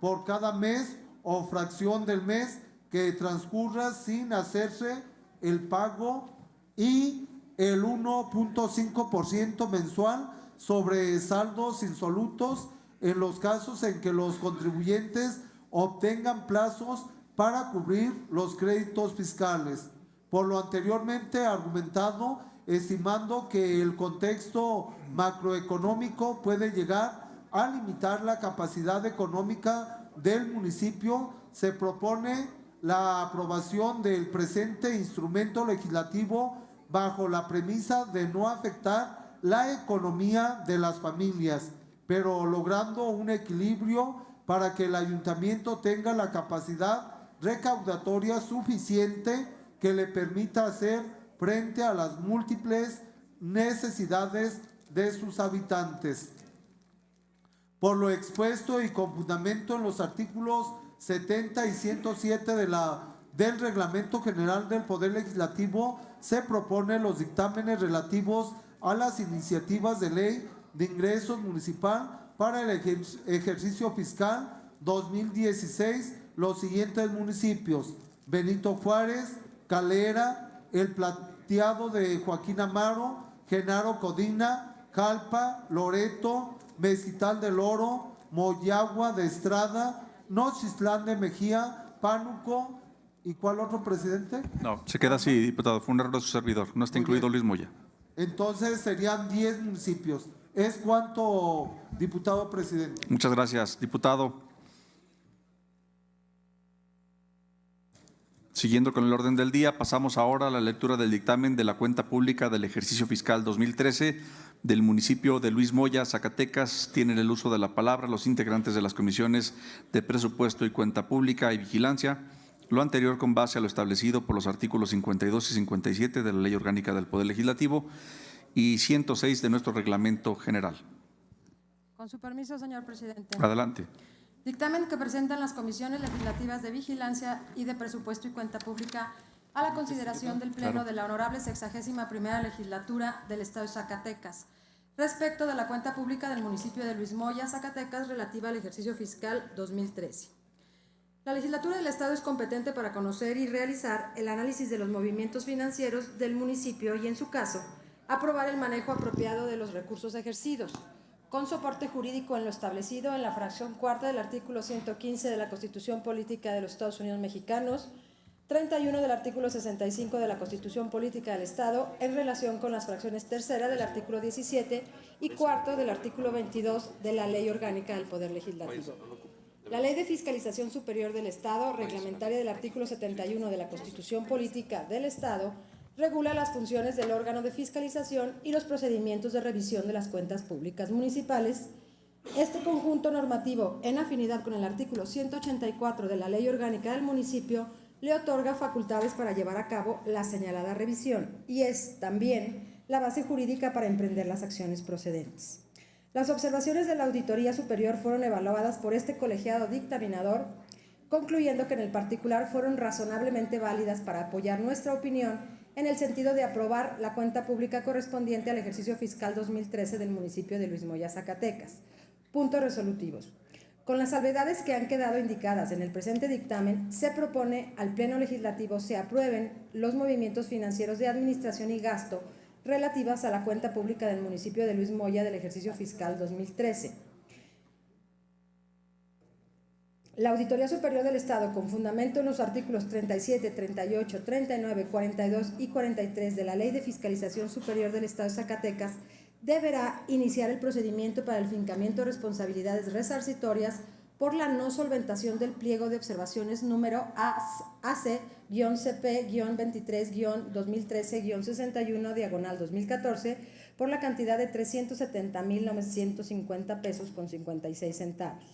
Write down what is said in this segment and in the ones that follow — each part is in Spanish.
por cada mes o fracción del mes que transcurra sin hacerse el pago y el 1.5% mensual sobre saldos insolutos en los casos en que los contribuyentes obtengan plazos para cubrir los créditos fiscales. Por lo anteriormente argumentado, estimando que el contexto macroeconómico puede llegar a limitar la capacidad económica del municipio, se propone la aprobación del presente instrumento legislativo bajo la premisa de no afectar la economía de las familias, pero logrando un equilibrio para que el ayuntamiento tenga la capacidad recaudatoria suficiente que le permita hacer frente a las múltiples necesidades de sus habitantes. Por lo expuesto y con fundamento en los artículos 70 y 107 del Reglamento General del Poder Legislativo, se proponen los dictámenes relativos a las iniciativas de ley de ingresos municipal para el ejercicio fiscal 2016, los siguientes municipios: Benito Juárez, Calera, El Plateado de Joaquín Amaro, Genaro Codina, Jalpa, Loreto, Mezquital del Oro, Moyagua de Estrada, Nochistlán de Mejía, Pánuco. ¿Y cuál otro, presidente? No, se queda así, diputado. Fue un error de su servidor. No está incluido Luis Moya. Entonces serían 10 municipios. ¿Es cuánto, diputado presidente? Muchas gracias, diputado. Siguiendo con el orden del día, pasamos ahora a la lectura del dictamen de la cuenta pública del ejercicio fiscal 2013 del municipio de Luis Moya, Zacatecas. Tienen el uso de la palabra los integrantes de las comisiones de presupuesto y cuenta pública y vigilancia. Lo anterior con base a lo establecido por los artículos 52 y 57 de la Ley Orgánica del Poder Legislativo y 106 de nuestro Reglamento General. Con su permiso, señor presidente. Adelante. Dictamen que presentan las comisiones legislativas de vigilancia y de presupuesto y cuenta pública a la consideración del Pleno de la Honorable 61ª Legislatura del Estado de Zacatecas, respecto de la cuenta pública del municipio de Luis Moya, Zacatecas, relativa al ejercicio fiscal 2013. La legislatura del Estado es competente para conocer y realizar el análisis de los movimientos financieros del municipio y, en su caso, aprobar el manejo apropiado de los recursos ejercidos, con soporte jurídico en lo establecido en la fracción cuarta del artículo 115 de la Constitución Política de los Estados Unidos Mexicanos, 31 del artículo 65 de la Constitución Política del Estado, en relación con las fracciones tercera del artículo 17 y cuarto del artículo 22 de la Ley Orgánica del Poder Legislativo. La Ley de Fiscalización Superior del Estado, reglamentaria del artículo 71 de la Constitución Política del Estado, regula las funciones del órgano de fiscalización y los procedimientos de revisión de las cuentas públicas municipales. Este conjunto normativo, en afinidad con el artículo 184 de la Ley Orgánica del Municipio, le otorga facultades para llevar a cabo la señalada revisión y es también la base jurídica para emprender las acciones procedentes. Las observaciones de la Auditoría Superior fueron evaluadas por este colegiado dictaminador, concluyendo que en el particular fueron razonablemente válidas para apoyar nuestra opinión en el sentido de aprobar la cuenta pública correspondiente al ejercicio fiscal 2013 del municipio de Luis Moya, Zacatecas. Puntos resolutivos. Con las salvedades que han quedado indicadas en el presente dictamen, se propone al Pleno Legislativo se aprueben los movimientos financieros de administración y gasto relativas a la cuenta pública del municipio de Luis Moya del ejercicio fiscal 2013. La Auditoría Superior del Estado, con fundamento en los artículos 37, 38, 39, 42 y 43 de la Ley de Fiscalización Superior del Estado de Zacatecas, deberá iniciar el procedimiento para el fincamiento de responsabilidades resarcitorias por la no solventación del pliego de observaciones número AC-CP-23-2013-61/2014 por la cantidad de 370,950 pesos con 56 centavos.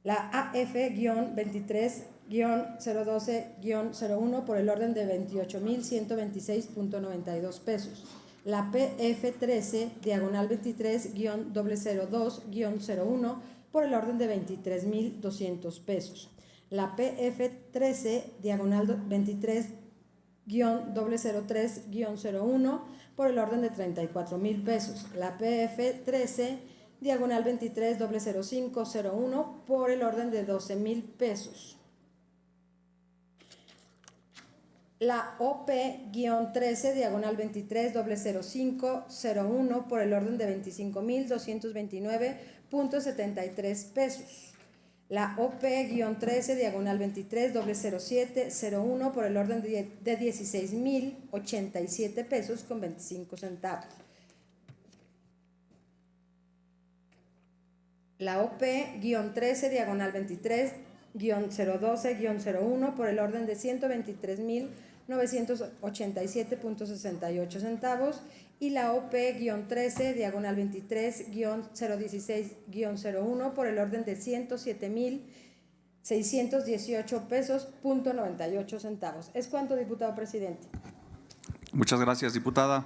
La AF-23-012-01 por el orden de 28,126.92 pesos. La PF13-23-002-01 por el orden de 23,200 pesos. La PF13-23-003-01 por el orden de 34,000 pesos. La PF13 diagonal 23-00501 por el orden de 12,000 pesos. La OP-13, diagonal 23-00501 por el orden de 25,229.73 pesos. La OP-13, diagonal 23-00701 por el orden de 16,087 pesos con 25 centavos. La OP-13, diagonal 23-012-01 por el orden de 123,987.68 centavos y la OP-13, diagonal 23-016-01 por el orden de 107,618 pesos punto 98 centavos. Es cuanto, diputado presidente. Muchas gracias, diputada.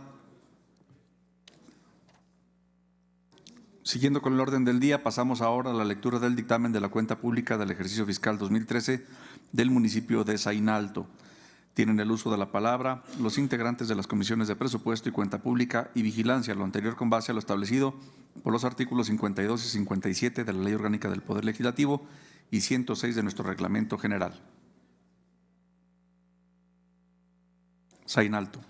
Siguiendo con el orden del día, pasamos ahora a la lectura del dictamen de la cuenta pública del ejercicio fiscal 2013 del municipio de Zainalto. Tienen el uso de la palabra los integrantes de las comisiones de presupuesto y cuenta pública y vigilancia, lo anterior con base a lo establecido por los artículos 52 y 57 de la Ley Orgánica del Poder Legislativo y 106 de nuestro Reglamento General. Zainalto.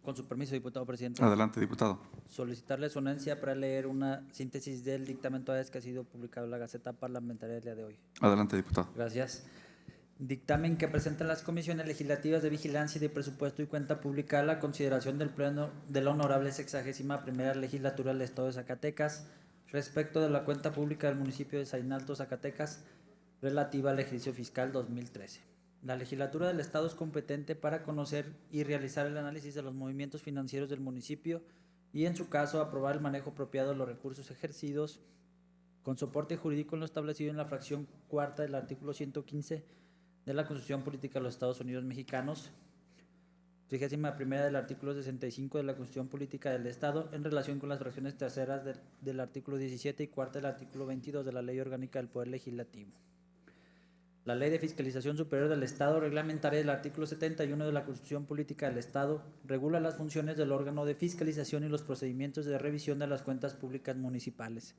Con su permiso, diputado presidente. Adelante, diputado. Solicitarle su anuencia para leer una síntesis del dictamen toda vez que ha sido publicado en la Gaceta Parlamentaria el día de hoy. Adelante, diputado. Gracias. Dictamen que presentan las comisiones legislativas de vigilancia y de presupuesto y cuenta pública a la consideración del Pleno de la Honorable 61ª Legislatura del Estado de Zacatecas respecto de la cuenta pública del municipio de Zainalto, Zacatecas, relativa al ejercicio fiscal 2013. La legislatura del Estado es competente para conocer y realizar el análisis de los movimientos financieros del municipio y, en su caso, aprobar el manejo apropiado de los recursos ejercidos con soporte jurídico en lo establecido en la fracción cuarta del artículo 115 de la Constitución Política de los Estados Unidos Mexicanos, 31ª del artículo 65 de la Constitución Política del Estado, en relación con las fracciones terceras del artículo 17 y cuarta del artículo 22 de la Ley Orgánica del Poder Legislativo. La Ley de Fiscalización Superior del Estado, reglamentaria del artículo 71 de la Constitución Política del Estado, regula las funciones del órgano de fiscalización y los procedimientos de revisión de las cuentas públicas municipales.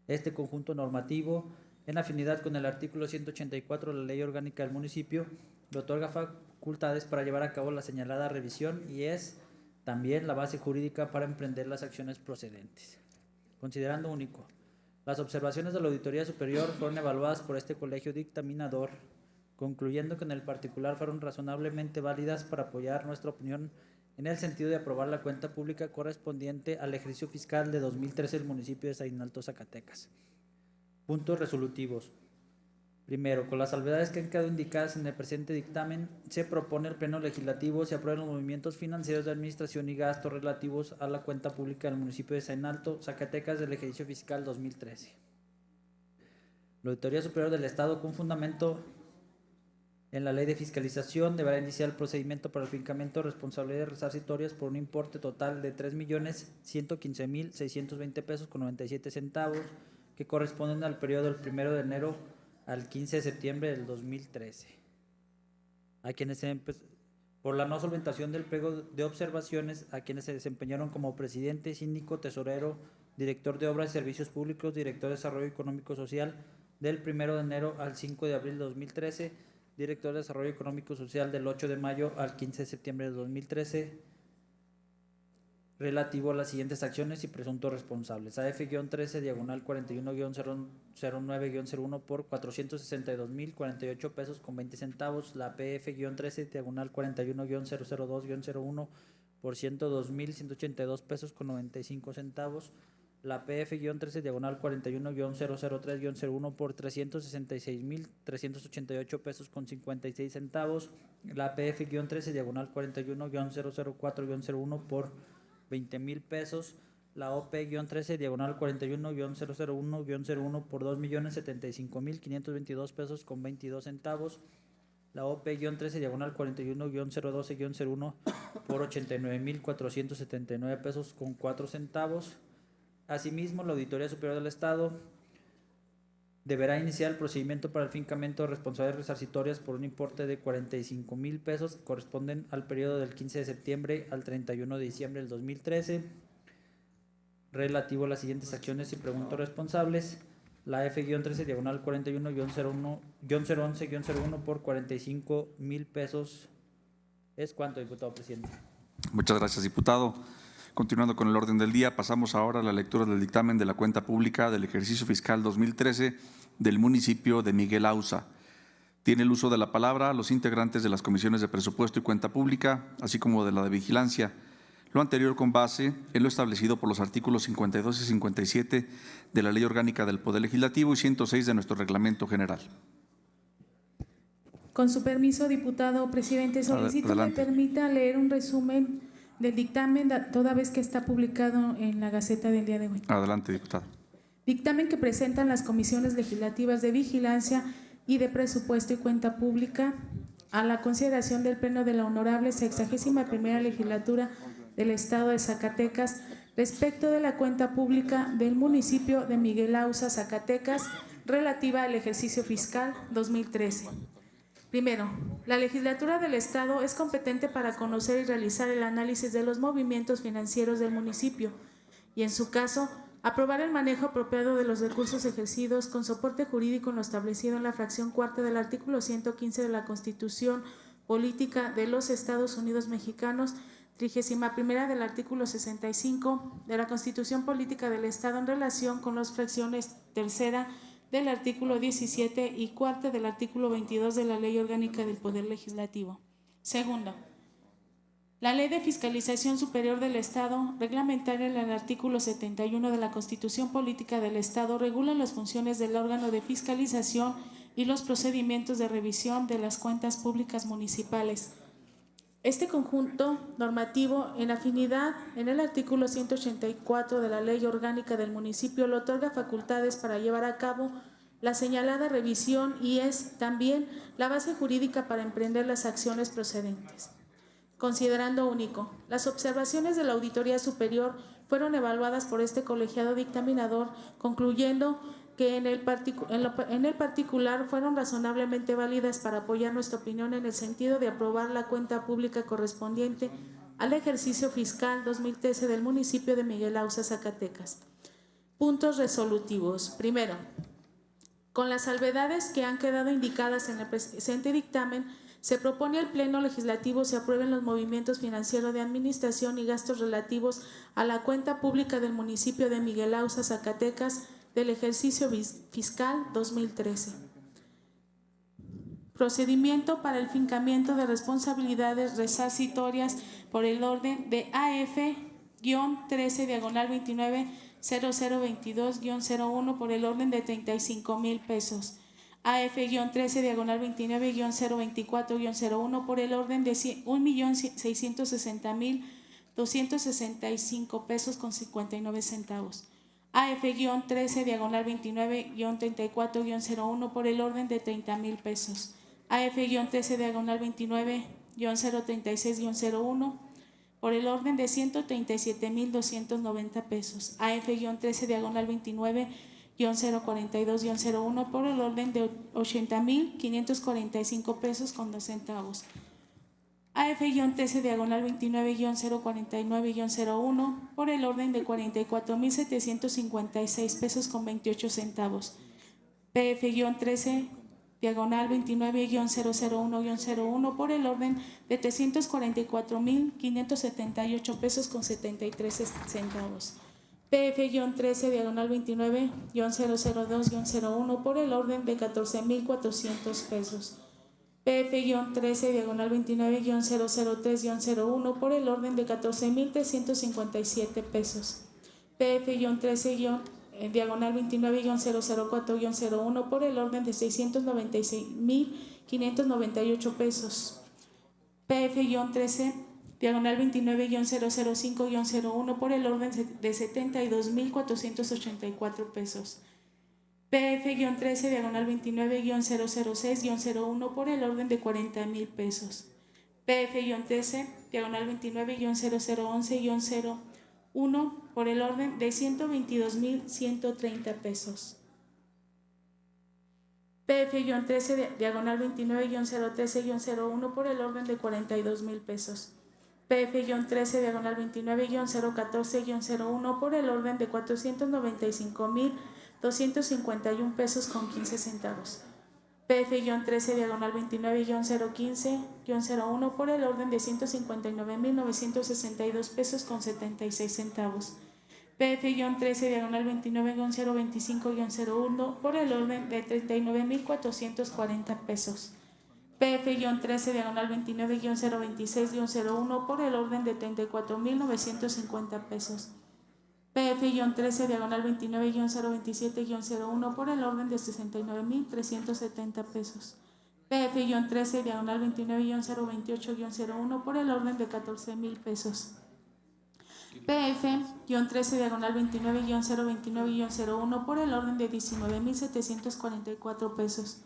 Este conjunto normativo, en afinidad con el artículo 184 de la Ley Orgánica del Municipio, le otorga facultades para llevar a cabo la señalada revisión y es también la base jurídica para emprender las acciones procedentes. Considerando único. Las observaciones de la Auditoría Superior fueron evaluadas por este colegio dictaminador, concluyendo que en el particular fueron razonablemente válidas para apoyar nuestra opinión en el sentido de aprobar la cuenta pública correspondiente al ejercicio fiscal de 2013 del municipio de Zainalto, Zacatecas. Puntos resolutivos. Primero, con las salvedades que han quedado indicadas en el presente dictamen, se propone al Pleno Legislativo se aprueben los movimientos financieros de administración y gastos relativos a la cuenta pública del municipio de Zainalto, Zacatecas, del ejercicio fiscal 2013. La Auditoría Superior del Estado, con fundamento en la Ley de Fiscalización, deberá iniciar el procedimiento para el fincamiento de responsabilidades resarcitorias por un importe total de 3,115,620 pesos con 97 centavos, que corresponden al periodo del 1 de enero al 15 de septiembre del 2013. A quienes por la no solventación del pliego de observaciones, a quienes se desempeñaron como presidente, síndico, tesorero, director de obras y servicios públicos, director de desarrollo económico social del 1 de enero al 5 de abril de 2013, director de desarrollo económico social del 8 de mayo al 15 de septiembre de 2013, relativo a las siguientes acciones y presuntos responsables. AF-13, diagonal 41-009-01 por 462,048 pesos con 20 centavos. La PF-13, diagonal 41-002-01 por 102,182 pesos con 95 centavos. La PF-13, diagonal 41-003-01 por 366,388 pesos con 56 centavos. La PF-13, diagonal 41-004-01 por 20,000 pesos. La OP-13, diagonal 41-001-01 por 2,075,522 pesos con 22 centavos. La OP-13, diagonal 41-012-01 por 89,479 pesos con 4 centavos. Asimismo, la Auditoría Superior del Estado deberá iniciar el procedimiento para el fincamiento de responsabilidades resarcitorias por un importe de 45,000 pesos que corresponden al periodo del 15 de septiembre al 31 de diciembre del 2013, relativo a las siguientes acciones y preguntas responsables. La F-13 diagonal 41-011-01 por 45,000 pesos. ¿Es cuánto, diputado presidente? Muchas gracias, diputado. Continuando con el orden del día, pasamos ahora a la lectura del dictamen de la cuenta pública del ejercicio fiscal 2013 del municipio de Miguel Ausa. Tiene el uso de la palabra los integrantes de las comisiones de presupuesto y cuenta pública, así como de la de vigilancia. Lo anterior con base en lo establecido por los artículos 52 y 57 de la Ley Orgánica del Poder Legislativo y 106 de nuestro Reglamento General. Con su permiso, diputado presidente, solicito me Adelante. permita leer un resumen del dictamen, toda vez que está publicado en la Gaceta del día de hoy. Adelante, diputado. Dictamen que presentan las comisiones legislativas de vigilancia y de presupuesto y cuenta pública a la consideración del Pleno de la Honorable 61ª Legislatura del Estado de Zacatecas respecto de la cuenta pública del municipio de Miguel Ausa, Zacatecas, relativa al ejercicio fiscal 2013. Primero, la legislatura del Estado es competente para conocer y realizar el análisis de los movimientos financieros del municipio y, en su caso, aprobar el manejo apropiado de los recursos ejercidos con soporte jurídico en lo establecido en la fracción cuarta del artículo 115 de la Constitución Política de los Estados Unidos Mexicanos, 31ª del artículo 65 de la Constitución Política del Estado en relación con las fracciones tercera del artículo 17 y cuarta del artículo 22 de la Ley Orgánica del Poder Legislativo. Segundo, la Ley de Fiscalización Superior del Estado, reglamentaria en el artículo 71 de la Constitución Política del Estado, regula las funciones del órgano de fiscalización y los procedimientos de revisión de las cuentas públicas municipales. Este conjunto normativo, en afinidad en el artículo 184 de la Ley Orgánica del Municipio, le otorga facultades para llevar a cabo la señalada revisión y es también la base jurídica para emprender las acciones procedentes. Considerando único, las observaciones de la Auditoría Superior fueron evaluadas por este colegiado dictaminador, concluyendo que en el particular fueron razonablemente válidas para apoyar nuestra opinión en el sentido de aprobar la cuenta pública correspondiente al ejercicio fiscal 2013 del municipio de Miguel Ausa, Zacatecas. Puntos resolutivos. Primero, con las salvedades que han quedado indicadas en el presente dictamen, se propone al Pleno Legislativo se aprueben los movimientos financieros de administración y gastos relativos a la cuenta pública del municipio de Miguel Ausa, Zacatecas, del ejercicio fiscal 2013. Procedimiento para el fincamiento de responsabilidades resarcitorias por el orden de AF-13/29-0022-01 por el orden de 35,000 pesos. AF-13/29-024-01 por el orden de 1.660.265 pesos con 59 centavos. AF-13/29-34-01 por el orden de 30,000 pesos. AF-13/29-036-01 por el orden de 137,290 pesos. AF-13/29-042-01 por el orden de 80,545 pesos con 2 centavos. AF-13/29-049-01 por el orden de 44,756 pesos con 28 centavos. PF-13/29-001-01 por el orden de 344,578 pesos con 73 centavos. PF-13/29-002-01 por el orden de 14,400 pesos. PF-13/29-003-01 por el orden de 14,357 pesos. PF-29-004-01 por el orden de 696,598 pesos. PF-13/29-005-01 por el orden de 72,484 pesos. PF-13/29-006-01 por el orden de 40,000 pesos. PF-13/29-011-01 por el orden de 122,130 pesos. PF-13, diagonal 29-013-01 por el orden de 42,000 pesos. PF-13, diagonal 29-014-01 por el orden de 495,251 pesos con 15 centavos. PF-13, diagonal 29-015-01 por el orden de 159,962 pesos con 76 centavos. PF-13, diagonal 29-025-01 por el orden de 39,440 pesos. PF-13, diagonal 29-026-01 por el orden de 34,950 pesos. PF-13, diagonal 29-027-01 por el orden de 69,370 pesos. PF-13, diagonal 29-028-01 por el orden de 14,000 pesos. PF-13, diagonal 29-029-01 por el orden de 19,744 pesos.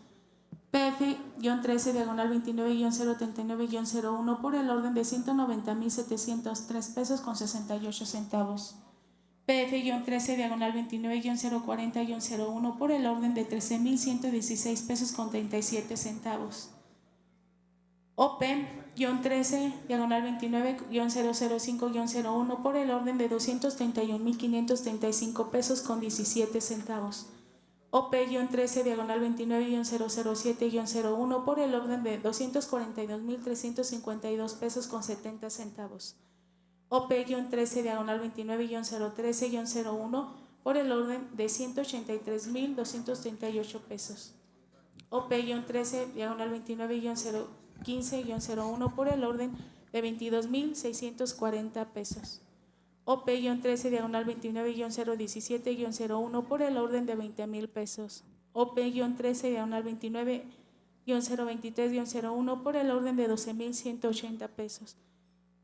PF-13, diagonal 29-039-01 por el orden de 190,703 pesos con 68 centavos. PF-13, diagonal 29-040-01 por el orden de 13,116 pesos con 37 centavos. OP-13, diagonal 29-005-01 por el orden de 231,535 pesos con 17 centavos. OP-13, diagonal 29-007-01 por el orden de 242,352 pesos con 70 centavos. OP-13, diagonal 29-013-01 por el orden de 183,238 pesos. OP-13, diagonal 29-015-01 por el orden de 22,640 pesos. OP-13, diagonal 29-017-01 por el orden de 20,000 pesos. OP-13, diagonal 29-023-01 por el orden de 12,180 pesos.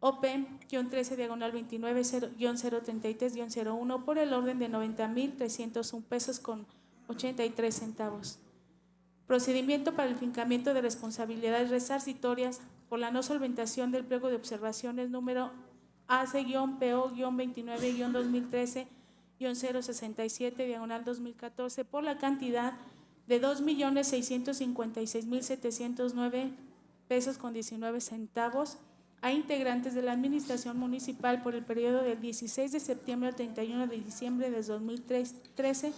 OP-13, diagonal 29-033-01 por el orden de 90,301 pesos con 83 centavos. Procedimiento para el fincamiento de responsabilidades resarcitorias por la no solventación del pliego de observaciones número AC-PO-29-2013-067, diagonal 2014, por la cantidad de 2,656,709 pesos con 19 centavos a integrantes de la Administración Municipal por el periodo del 16 de septiembre al 31 de diciembre de 2013,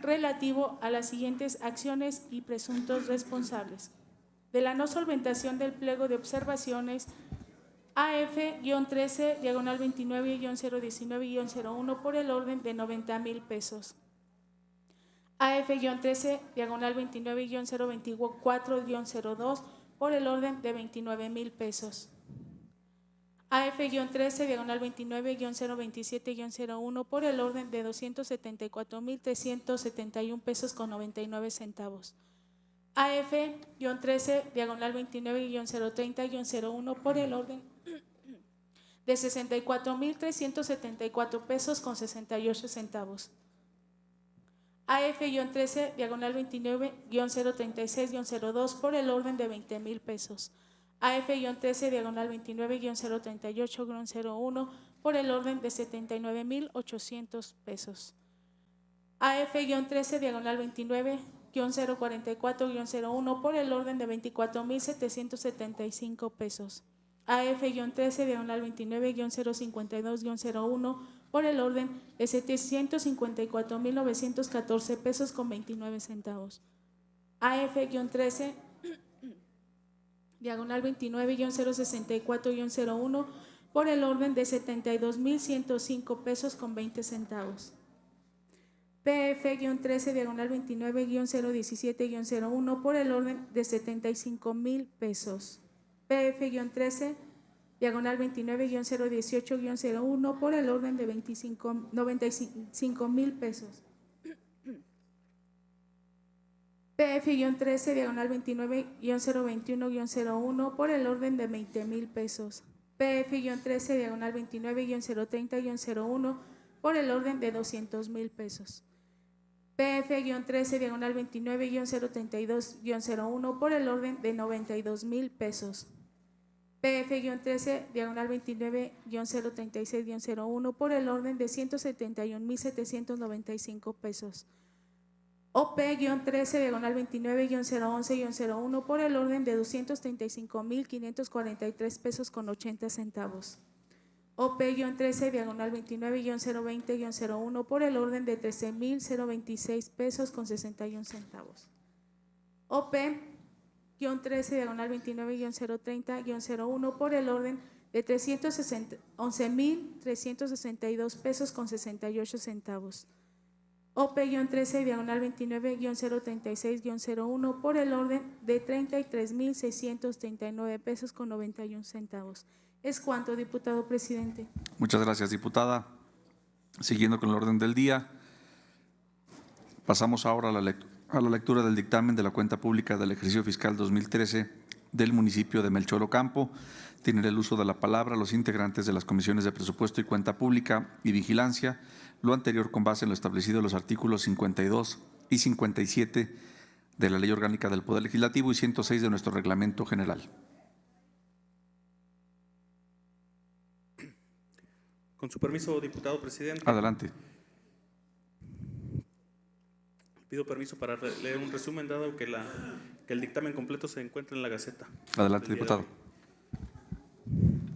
relativo a las siguientes acciones y presuntos responsables. De la no solventación del pliego de observaciones AF-13, diagonal 29-019-01 por el orden de 90,000 pesos. AF-13, diagonal 29-024-02 por el orden de 29,000 pesos. AF-13, diagonal 29-027-01 por el orden de 274,371 pesos con 99 centavos. AF-13, diagonal 29-030-01 por el orden de 64,374 pesos con 68 centavos. AF-13, diagonal 29-036-02 por el orden de 20,000 pesos. AF-13, diagonal 29-038-01 por el orden de 79,800 pesos. AF-13, diagonal 29-044-01 por el orden de 24,775 pesos. AF-13, diagonal 29-052-01 por el orden de 754,914 pesos con 29 centavos. AF-13, diagonal 29-064-01 por el orden de 72,105 pesos con 20 centavos. PF-13, diagonal 29-017-01 por el orden de 75,000 pesos. PF-13, diagonal 29-018-01 por el orden de 95,000 pesos. PF-13, diagonal 29-021-01 por el orden de 20,000 pesos. PF-13, diagonal 29-030-01 por el orden de 200,000 pesos. PF-13, diagonal 29-032-01 por el orden de 92,000 pesos. PF-13, diagonal 29-036-01 por el orden de 171,795 pesos. OP-13, diagonal 29-011-01 por el orden de 235,543 pesos con 80 centavos. OP-13, diagonal 29-020-01 por el orden de 13,026 pesos con 61 centavos. OP-13, diagonal 29-030-01 por el orden de 11,362 pesos con 68 centavos. OP-13, diagonal 29-036-01 por el orden de 33,639 pesos con 91 centavos. Es cuanto, diputado presidente. Muchas gracias, diputada. Siguiendo con el orden del día, pasamos ahora a la lectura del dictamen de la cuenta pública del ejercicio fiscal 2013 del municipio de Melchor Ocampo. Tienen el uso de la palabra los integrantes de las comisiones de presupuesto y cuenta pública y vigilancia, lo anterior con base en lo establecido en los artículos 52 y 57 de la Ley Orgánica del Poder Legislativo y 106 de nuestro Reglamento General. Con su permiso, diputado presidente. Adelante. Pido permiso para leer un resumen, dado que el dictamen completo se encuentra en la Gaceta. Adelante, diputado.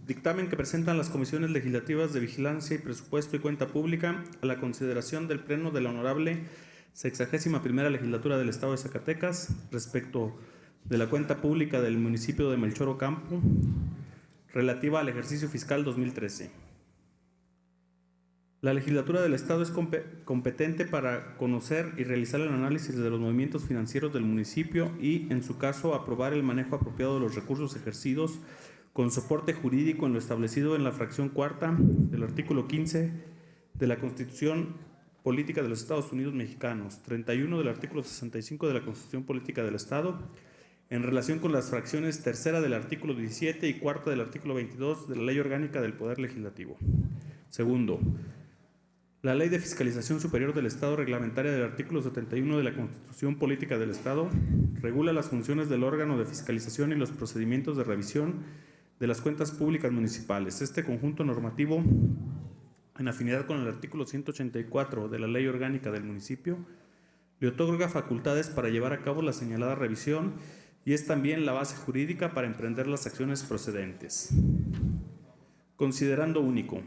Dictamen que presentan las comisiones legislativas de Vigilancia y Presupuesto y Cuenta Pública a la consideración del Pleno de la Honorable 61ª Legislatura del Estado de Zacatecas respecto de la cuenta pública del municipio de Melchor Ocampo relativa al ejercicio fiscal 2013. La legislatura del Estado es competente para conocer y realizar el análisis de los movimientos financieros del municipio y, en su caso, aprobar el manejo apropiado de los recursos ejercidos con soporte jurídico en lo establecido en la fracción cuarta del artículo 15 de la Constitución Política de los Estados Unidos Mexicanos, 31 del artículo 65 de la Constitución Política del Estado, en relación con las fracciones tercera del artículo 17 y cuarta del artículo 22 de la Ley Orgánica del Poder Legislativo. Segundo, la Ley de Fiscalización Superior del Estado, reglamentaria del artículo 71 de la Constitución Política del Estado, regula las funciones del órgano de fiscalización y los procedimientos de revisión de las cuentas públicas municipales. Este conjunto normativo, en afinidad con el artículo 184 de la Ley Orgánica del Municipio, le otorga facultades para llevar a cabo la señalada revisión y es también la base jurídica para emprender las acciones procedentes. Considerando único.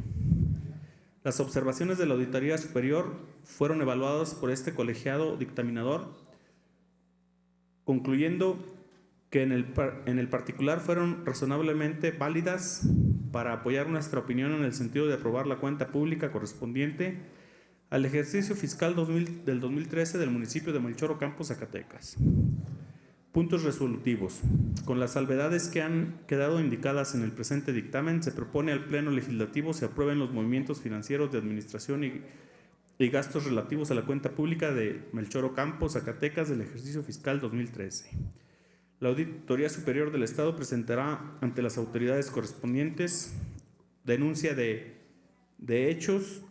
Las observaciones de la Auditoría Superior fueron evaluadas por este colegiado dictaminador, concluyendo que en el particular fueron razonablemente válidas para apoyar nuestra opinión en el sentido de aprobar la cuenta pública correspondiente al ejercicio fiscal del 2013 del municipio de Melchor Ocampo, Zacatecas. Puntos resolutivos. Con las salvedades que han quedado indicadas en el presente dictamen, se propone al Pleno Legislativo se aprueben los movimientos financieros de administración y gastos relativos a la cuenta pública de Melchor Ocampo, Zacatecas, del ejercicio fiscal 2013. La Auditoría Superior del Estado presentará ante las autoridades correspondientes denuncia de hechos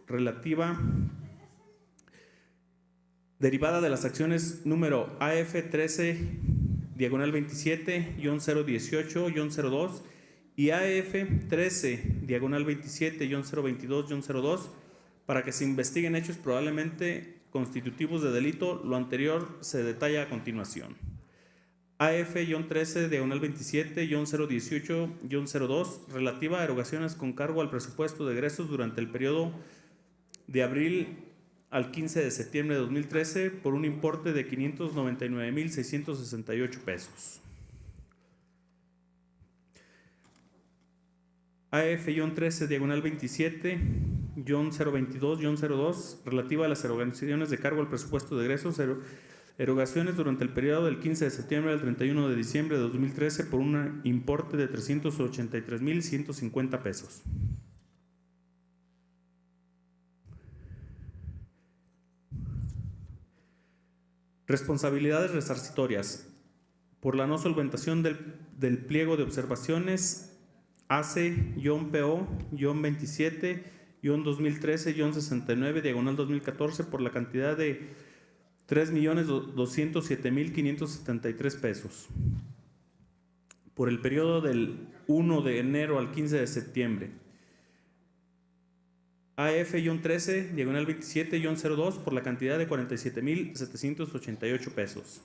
derivada de las acciones número AF13 diagonal 27-018-02 y AF13 diagonal 27-022-02 para que se investiguen hechos probablemente constitutivos de delito. Lo anterior se detalla a continuación. AF-13 diagonal 27-018-02 relativa a erogaciones con cargo al presupuesto de egresos durante el periodo de abril al 15 de septiembre de 2013 por un importe de 599,668 pesos. AF-13 diagonal 27-022-02 relativa a las erogaciones de cargo al presupuesto de egresos, erogaciones durante el periodo del 15 de septiembre al 31 de diciembre de 2013 por un importe de 383,150 pesos. Responsabilidades resarcitorias. Por la no solventación del pliego de observaciones AC-PO-27-2013-69 diagonal 2014 por la cantidad de 3,207,573 pesos. Por el periodo del 1 de enero al 15 de septiembre. AF-13, diagonal 27-02, por la cantidad de 47,788 pesos.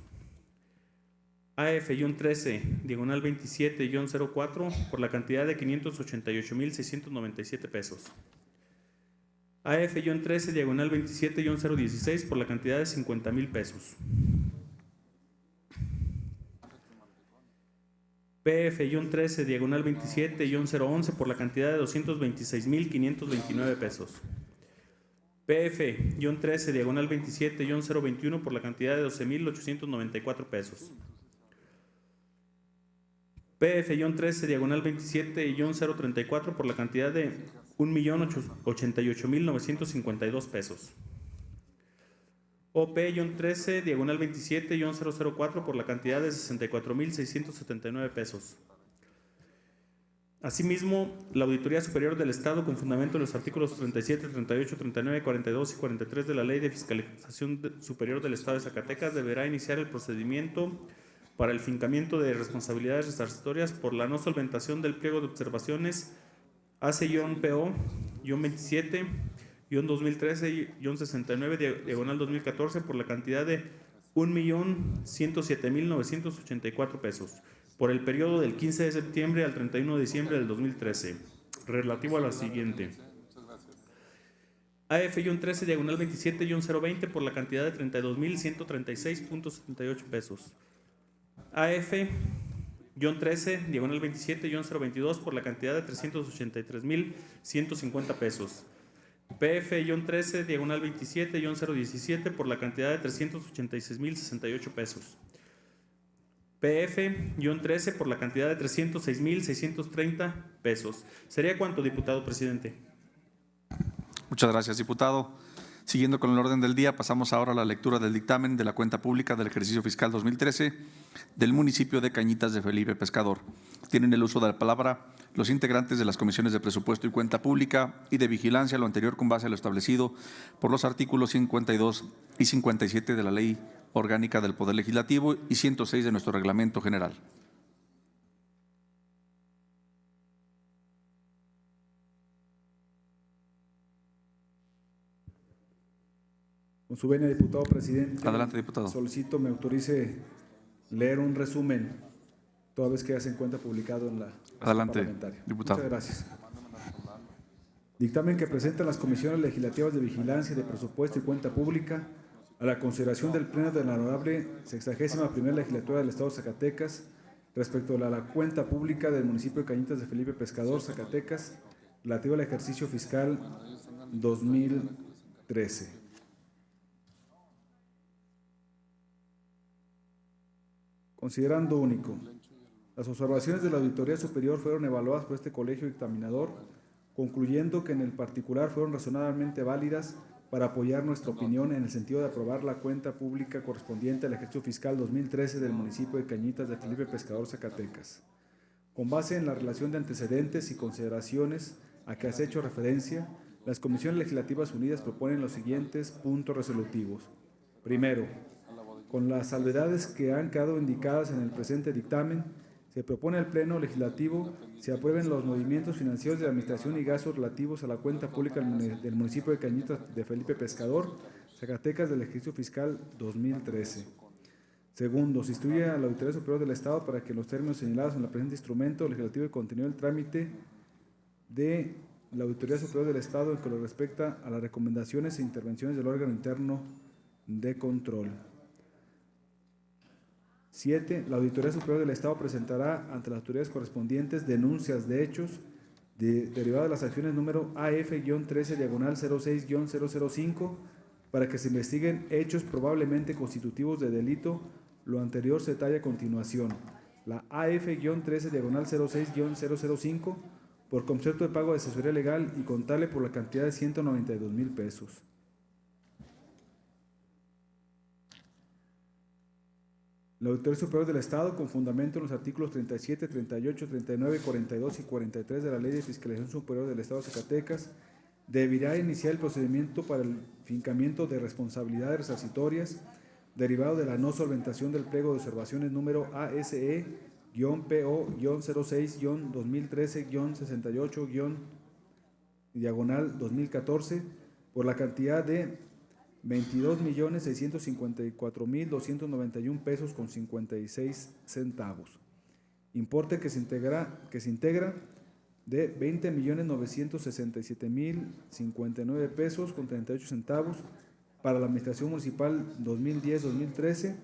AF-13, diagonal 27-04, por la cantidad de 588,697 pesos. AF-13, diagonal 27-016, por la cantidad de 50,000 pesos. PF-13, diagonal 27-011, por la cantidad de 226,529 pesos. PF-13, diagonal 27-021, por la cantidad de 12,894 pesos. PF-13, diagonal 27-034, por la cantidad de 1,088,952 pesos. OP-13, diagonal 27-004, por la cantidad de 64,679 pesos. Asimismo, la Auditoría Superior del Estado, con fundamento en los artículos 37, 38, 39, 42 y 43 de la Ley de Fiscalización Superior del Estado de Zacatecas, deberá iniciar el procedimiento para el fincamiento de responsabilidades resarcitorias por la no solventación del pliego de observaciones AC-PO-27-2013-69, diagonal 2014, por la cantidad de 1,107,984 pesos, por el periodo del 15 de septiembre al 31 de diciembre del 2013, relativo a la siguiente. AF-13, diagonal 27-020, por la cantidad de 32,136,78 pesos. AF-13, diagonal 27-022, por la cantidad de 383,150 pesos. PF-13, diagonal 27-017, por la cantidad de 386,068 pesos. PF-13, por la cantidad de 306,630 pesos. ¿Sería cuánto, diputado presidente? Muchas gracias, diputado. Siguiendo con el orden del día, pasamos ahora a la lectura del dictamen de la cuenta pública del ejercicio fiscal 2013 del municipio de Cañitas de Felipe Pescador. Tienen el uso de la palabra los integrantes de las comisiones de presupuesto y cuenta pública y de vigilancia, lo anterior con base a lo establecido por los artículos 52 y 57 de la Ley Orgánica del Poder Legislativo y 106 de nuestro Reglamento General. Con su venia, diputado presidente. Adelante, diputado. Solicito me autorice leer un resumen, toda vez que ya se encuentra publicado en la Adelante, parlamentaria. diputado. Muchas gracias. Dictamen que presentan las comisiones legislativas de vigilancia de presupuesto y cuenta pública a la consideración del Pleno de la Honorable 61ª Legislatura del Estado de Zacatecas respecto a la cuenta pública del municipio de Cañitas de Felipe Pescador, Zacatecas, relativa al ejercicio fiscal 2013. Considerando único. Las observaciones de la Auditoría Superior fueron evaluadas por este colegio dictaminador, concluyendo que en el particular fueron razonablemente válidas para apoyar nuestra opinión en el sentido de aprobar la cuenta pública correspondiente al ejercicio fiscal 2013 del municipio de Cañitas de Felipe Pescador, Zacatecas. Con base en la relación de antecedentes y consideraciones a que has hecho referencia, las Comisiones Legislativas Unidas proponen los siguientes puntos resolutivos. Primero, con las salvedades que han quedado indicadas en el presente dictamen, se propone al Pleno Legislativo se aprueben los movimientos financieros de administración y gastos relativos a la cuenta pública del municipio de Cañitas de Felipe Pescador, Zacatecas, del ejercicio fiscal 2013. Segundo, se instruye a la Auditoría Superior del Estado para que en los términos señalados en el presente instrumento legislativo y contenido del trámite de la Auditoría Superior del Estado en que lo respecta a las recomendaciones e intervenciones del órgano interno de control. 7. La Auditoría Superior del Estado presentará ante las autoridades correspondientes denuncias de hechos derivadas de las acciones número AF-13-06-005 para que se investiguen hechos probablemente constitutivos de delito. Lo anterior se detalla a continuación. La AF-13-06-005 por concepto de pago de asesoría legal y contable por la cantidad de 192,000 pesos. La Auditoría Superior del Estado, con fundamento en los artículos 37, 38, 39, 42 y 43 de la Ley de Fiscalización Superior del Estado de Zacatecas, deberá iniciar el procedimiento para el fincamiento de responsabilidades resarcitorias derivado de la no solventación del pliego de observaciones número ASE-PO-06-2013-68- diagonal 2014 por la cantidad de 22.654.291 pesos con 56 centavos. Importe que se integra de 20.967.059 pesos con 38 centavos para la Administración Municipal 2010-2013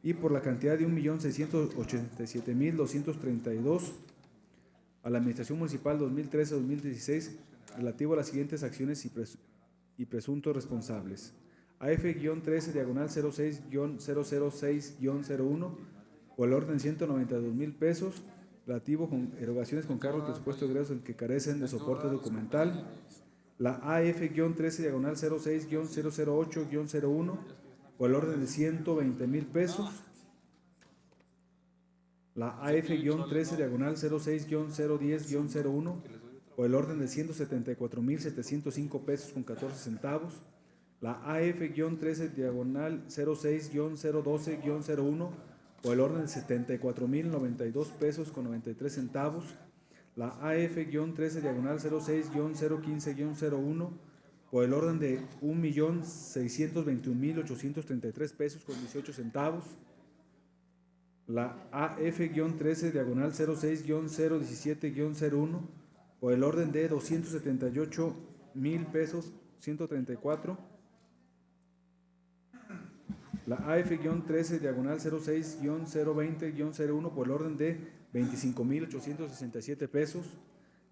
y por la cantidad de 1.687.232 a la Administración Municipal 2013-2016 relativo a las siguientes acciones y presuntos responsables. AF-13 diagonal 06-006-01 por el orden de 192,000 pesos relativo con erogaciones con cargo al presupuesto de egresos en que carecen de soporte documental. La AF-13 diagonal 06-008-01 por el orden de 120,000 pesos. La AF-13 diagonal 06-010-01 por el orden de 174,705 pesos con 14 centavos. La AF-13 diagonal 06-012-01 por el orden de 74,092 pesos con 93 centavos. La AF-13 diagonal 06-015-01 por el orden de 1,621,833 pesos con 18 centavos. La AF-13 diagonal 06-017-01 por el orden de 278,000 pesos 134. La AF-13 diagonal 06-020-01 por el orden de 25,867 pesos.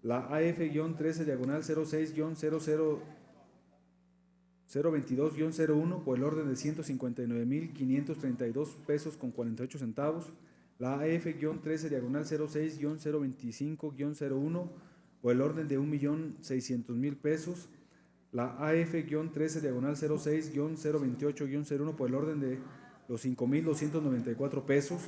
La AF-13 diagonal 06-022-01 por el orden de 159,532 pesos con 48 centavos. La AF-13 diagonal 06-025-01 por el orden de 1,600,000 pesos. La AF-13 diagonal 06-028-01 por el orden de los 5,294 pesos.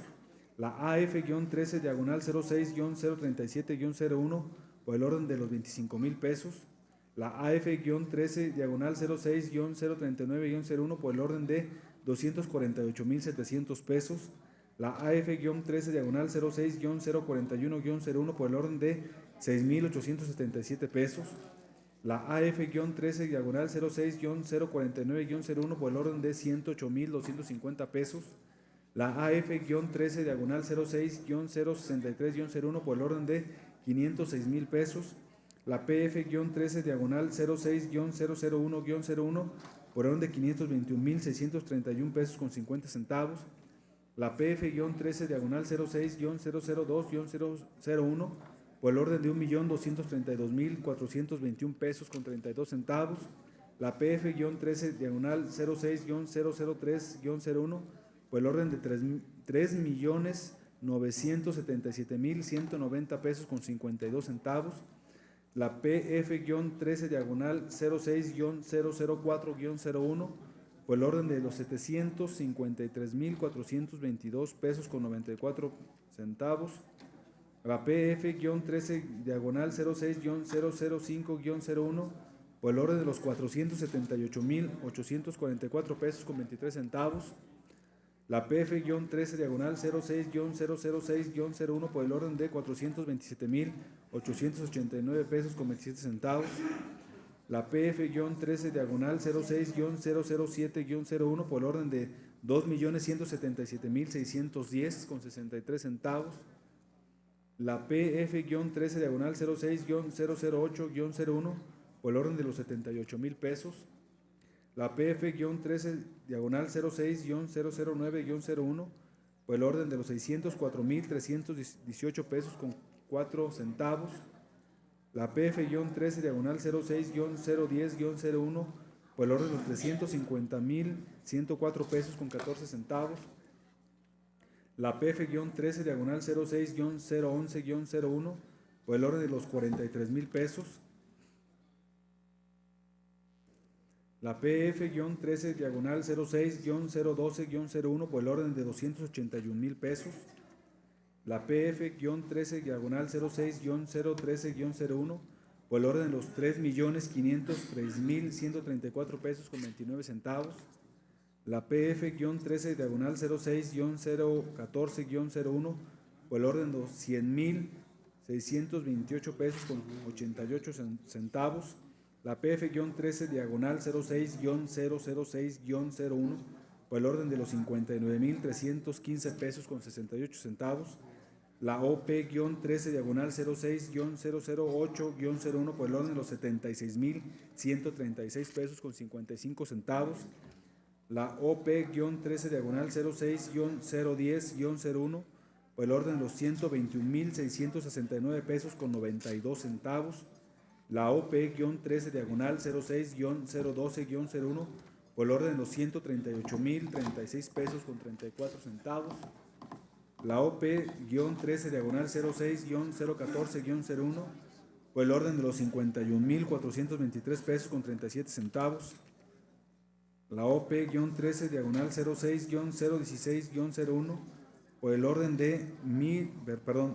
La AF-13 diagonal 06-037-01 por el orden de los 25,000 pesos. La AF-13 diagonal 06-039-01 por el orden de 248,700 pesos. La AF-13 diagonal 06-041-01 por el orden de 6,877 pesos. La AF-13 diagonal 06-049-01 por el orden de 108,250 pesos. La AF-13 diagonal 06-063-01 por el orden de 506,000 pesos. La PF-13 diagonal 06-001-01 por el orden de 521,631 pesos con 50 centavos. La PF-13 diagonal 06-002-001 por el orden de 1,232,421 pesos con 32 centavos. La PF-13 diagonal 06-003-01 por el orden de 3,977,190 pesos con 52 centavos. La PF-13 diagonal 06-004-01 por el orden de los 753,422 pesos con 94 centavos. La PF-13 diagonal 06-005-01 por el orden de los 478,844 pesos con 23 centavos. La PF-13 diagonal 06-006-01 por el orden de 427,889 pesos con 27 centavos. La PF-13 diagonal 06-007-01 por el orden de 2,177,610 con 63 centavos. La PF-13 diagonal 06-008-01 por el orden de los 78,000 pesos. La PF-13 diagonal 06-009-01 por el orden de los 604,318 pesos con 4 centavos. La PF-13 diagonal 06-010-01 por el orden de los 350,104 pesos con 14 centavos. La PF-13 diagonal 06-011-01 por el orden de los 43,000 pesos. La PF-13 diagonal 06-012-01 por el orden de 281,000 pesos. La PF-13 diagonal 06-013-01 por el orden de los 3,503,134 pesos con 29 centavos. La PF-13 diagonal 06-014-01 por el orden de los 628 pesos con 88 centavos. La PF-13 diagonal 06-006-01 por el orden de los 59,315 pesos con 68 centavos. La OP-13 diagonal 06-008-01 por el orden de los 76,136 pesos con 55 centavos. La OP-13 diagonal 06-010-01 por el orden de los 121,669 pesos con 92 centavos. La OP-13 diagonal 06-012-01 por el orden de los 138,036 pesos con 34 centavos. La OP-13 diagonal 06-014-01 por el orden de los 51,423 pesos con 37 centavos. La OP-13 diagonal 06-016-01 por el orden de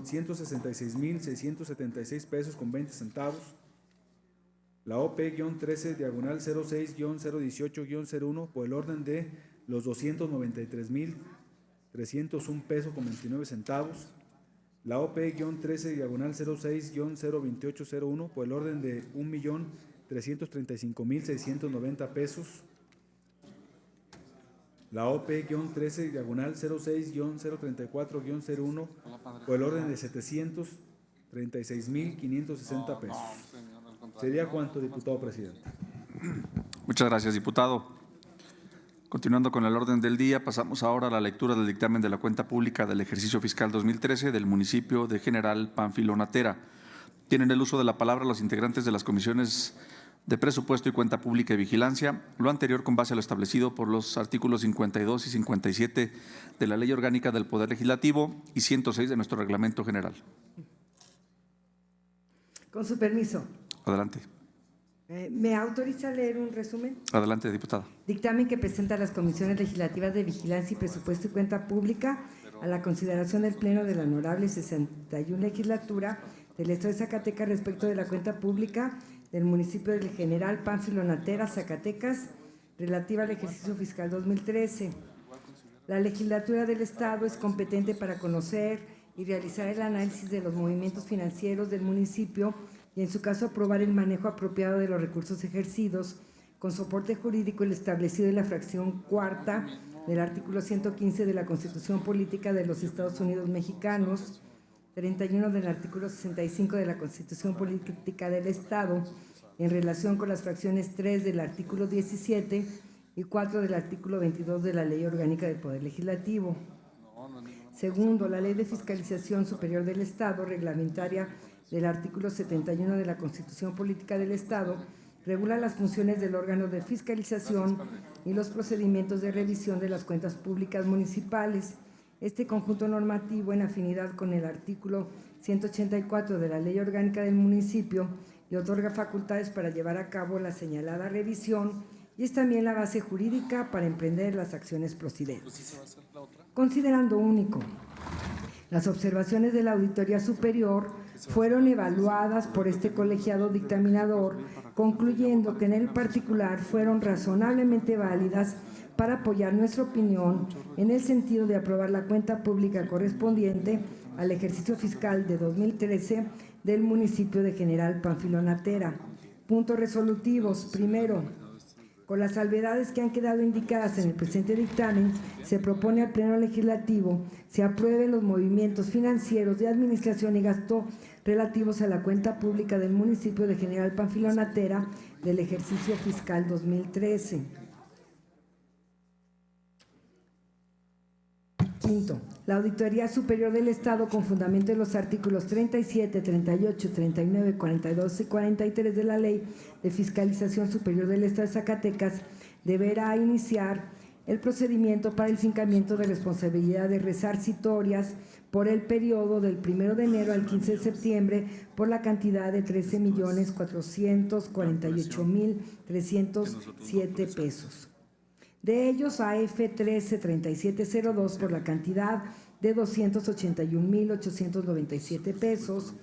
166,676 pesos con 20 centavos. La OP-13 diagonal 06-018-01 por el orden de los 293,301 pesos con 29 centavos. La OP-13 diagonal 06-028-01 por el orden de 1,335,690 pesos. La OP-13 diagonal 06-034-01 por el orden de 736,560 pesos. ¿Sería cuánto, diputado presidente? Muchas gracias, diputado. Continuando con el orden del día, pasamos ahora a la lectura del dictamen de la cuenta pública del ejercicio fiscal 2013 del municipio de General Pánfilo Natera. Tienen el uso de la palabra los integrantes de las comisiones de Presupuesto y Cuenta Pública y Vigilancia, lo anterior con base a lo establecido por los artículos 52 y 57 de la Ley Orgánica del Poder Legislativo y 106 de nuestro Reglamento General. Con su permiso. Adelante. ¿Me autoriza a leer un resumen? Adelante, diputada. Dictamen que presenta las comisiones legislativas de Vigilancia y Presupuesto y Cuenta Pública a la consideración del Pleno de la Honorable 61 Legislatura del Estado de Zacatecas respecto de la cuenta pública del municipio del General Pánfilo Natera, Zacatecas, relativa al ejercicio fiscal 2013. La legislatura del Estado es competente para conocer y realizar el análisis de los movimientos financieros del municipio y, en su caso, aprobar el manejo apropiado de los recursos ejercidos con soporte jurídico el establecido en la fracción cuarta del artículo 115 de la Constitución Política de los Estados Unidos Mexicanos, 31 del artículo 65 de la Constitución Política del Estado, en relación con las fracciones 3 del artículo 17 y 4 del artículo 22 de la Ley Orgánica del Poder Legislativo. Segundo, la Ley de Fiscalización Superior del Estado, reglamentaria del artículo 71 de la Constitución Política del Estado, regula las funciones del órgano de fiscalización y los procedimientos de revisión de las cuentas públicas municipales. Este conjunto normativo, en afinidad con el artículo 184 de la Ley Orgánica del Municipio, le otorga facultades para llevar a cabo la señalada revisión y es también la base jurídica para emprender las acciones procedentes. Considerando único, las observaciones de la Auditoría Superior fueron evaluadas por este colegiado dictaminador, concluyendo que en el particular fueron razonablemente válidas para apoyar nuestra opinión en el sentido de aprobar la cuenta pública correspondiente al ejercicio fiscal de 2013 del municipio de General Pánfilo Natera. Puntos resolutivos. Primero, con las salvedades que han quedado indicadas en el presente dictamen, se propone al Pleno Legislativo se aprueben los movimientos financieros de administración y gasto relativos a la cuenta pública del municipio de General Pánfilo Natera del ejercicio fiscal 2013. Quinto, la Auditoría Superior del Estado, con fundamento en los artículos 37, 38, 39, 42 y 43 de la Ley de Fiscalización Superior del Estado de Zacatecas, deberá iniciar el procedimiento para el fincamiento de responsabilidades resarcitorias por el periodo del 1 de enero al 15 de septiembre por la cantidad de 13,448,307 pesos. De ellos, AF 133702 por la cantidad de 281,897 pesos,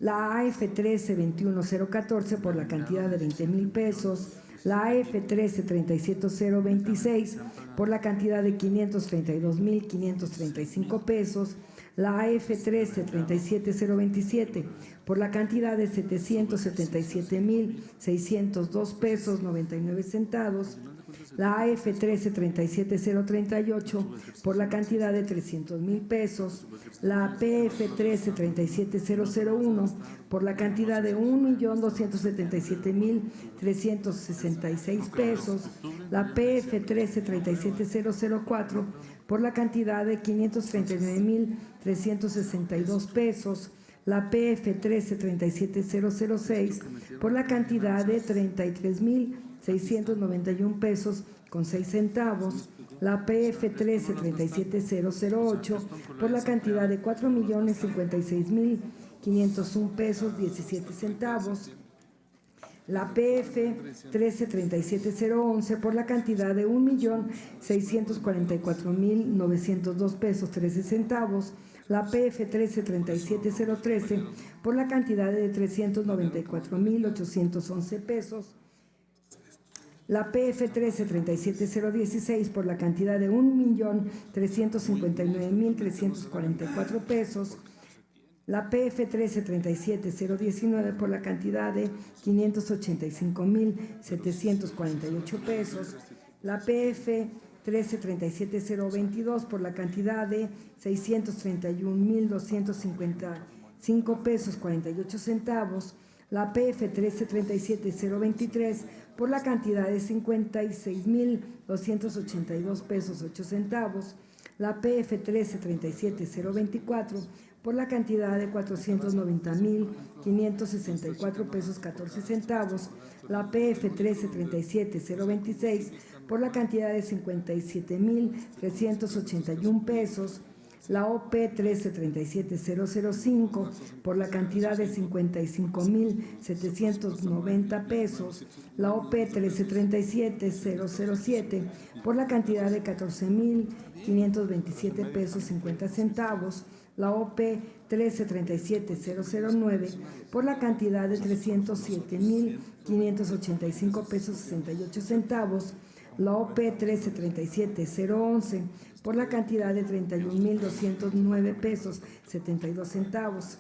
la AF 132114 por la cantidad de 20,000 pesos, la AF 133726 por la cantidad de 532,535 pesos, la AF 13-37027 por la cantidad de 777,602 pesos 99 centavos, la AF 13-37038 por la cantidad de 300,000 pesos, la PF 13-37001 por la cantidad de 1,277,366 pesos, la PF 13-37004 por la cantidad de 539,362 pesos, la PF 13-37006 por la cantidad de 33,691 pesos con 6 centavos, la PF 13-37008 por la cantidad de 4,056,501 pesos 17 centavos, la PF 13-37011 por la cantidad de 1,644,902 pesos 13 centavos, la PF 13-37013 por la cantidad de 394,811 pesos, la PF 13-37016 por la cantidad de 1,359,344 pesos, la PF 13-37019 por la cantidad de 585,748 pesos, la PF 13-37022 por la cantidad de 631,255 pesos 48 centavos, la PF 13-37023 por la cantidad de 56,282 pesos 8 centavos, la PF 13-37024 por la cantidad de 490,564 pesos 14 centavos, la PF 13-37026 por la cantidad de 57,381 pesos, la OP 13-37005 por la cantidad de 55,790 pesos, la OP 13-37007 por la cantidad de 14,527 pesos 50 centavos, la OP 13-37009 por la cantidad de 307,585 pesos 68 centavos, la OP 13-37011 por la cantidad de 31,209 pesos 72 centavos.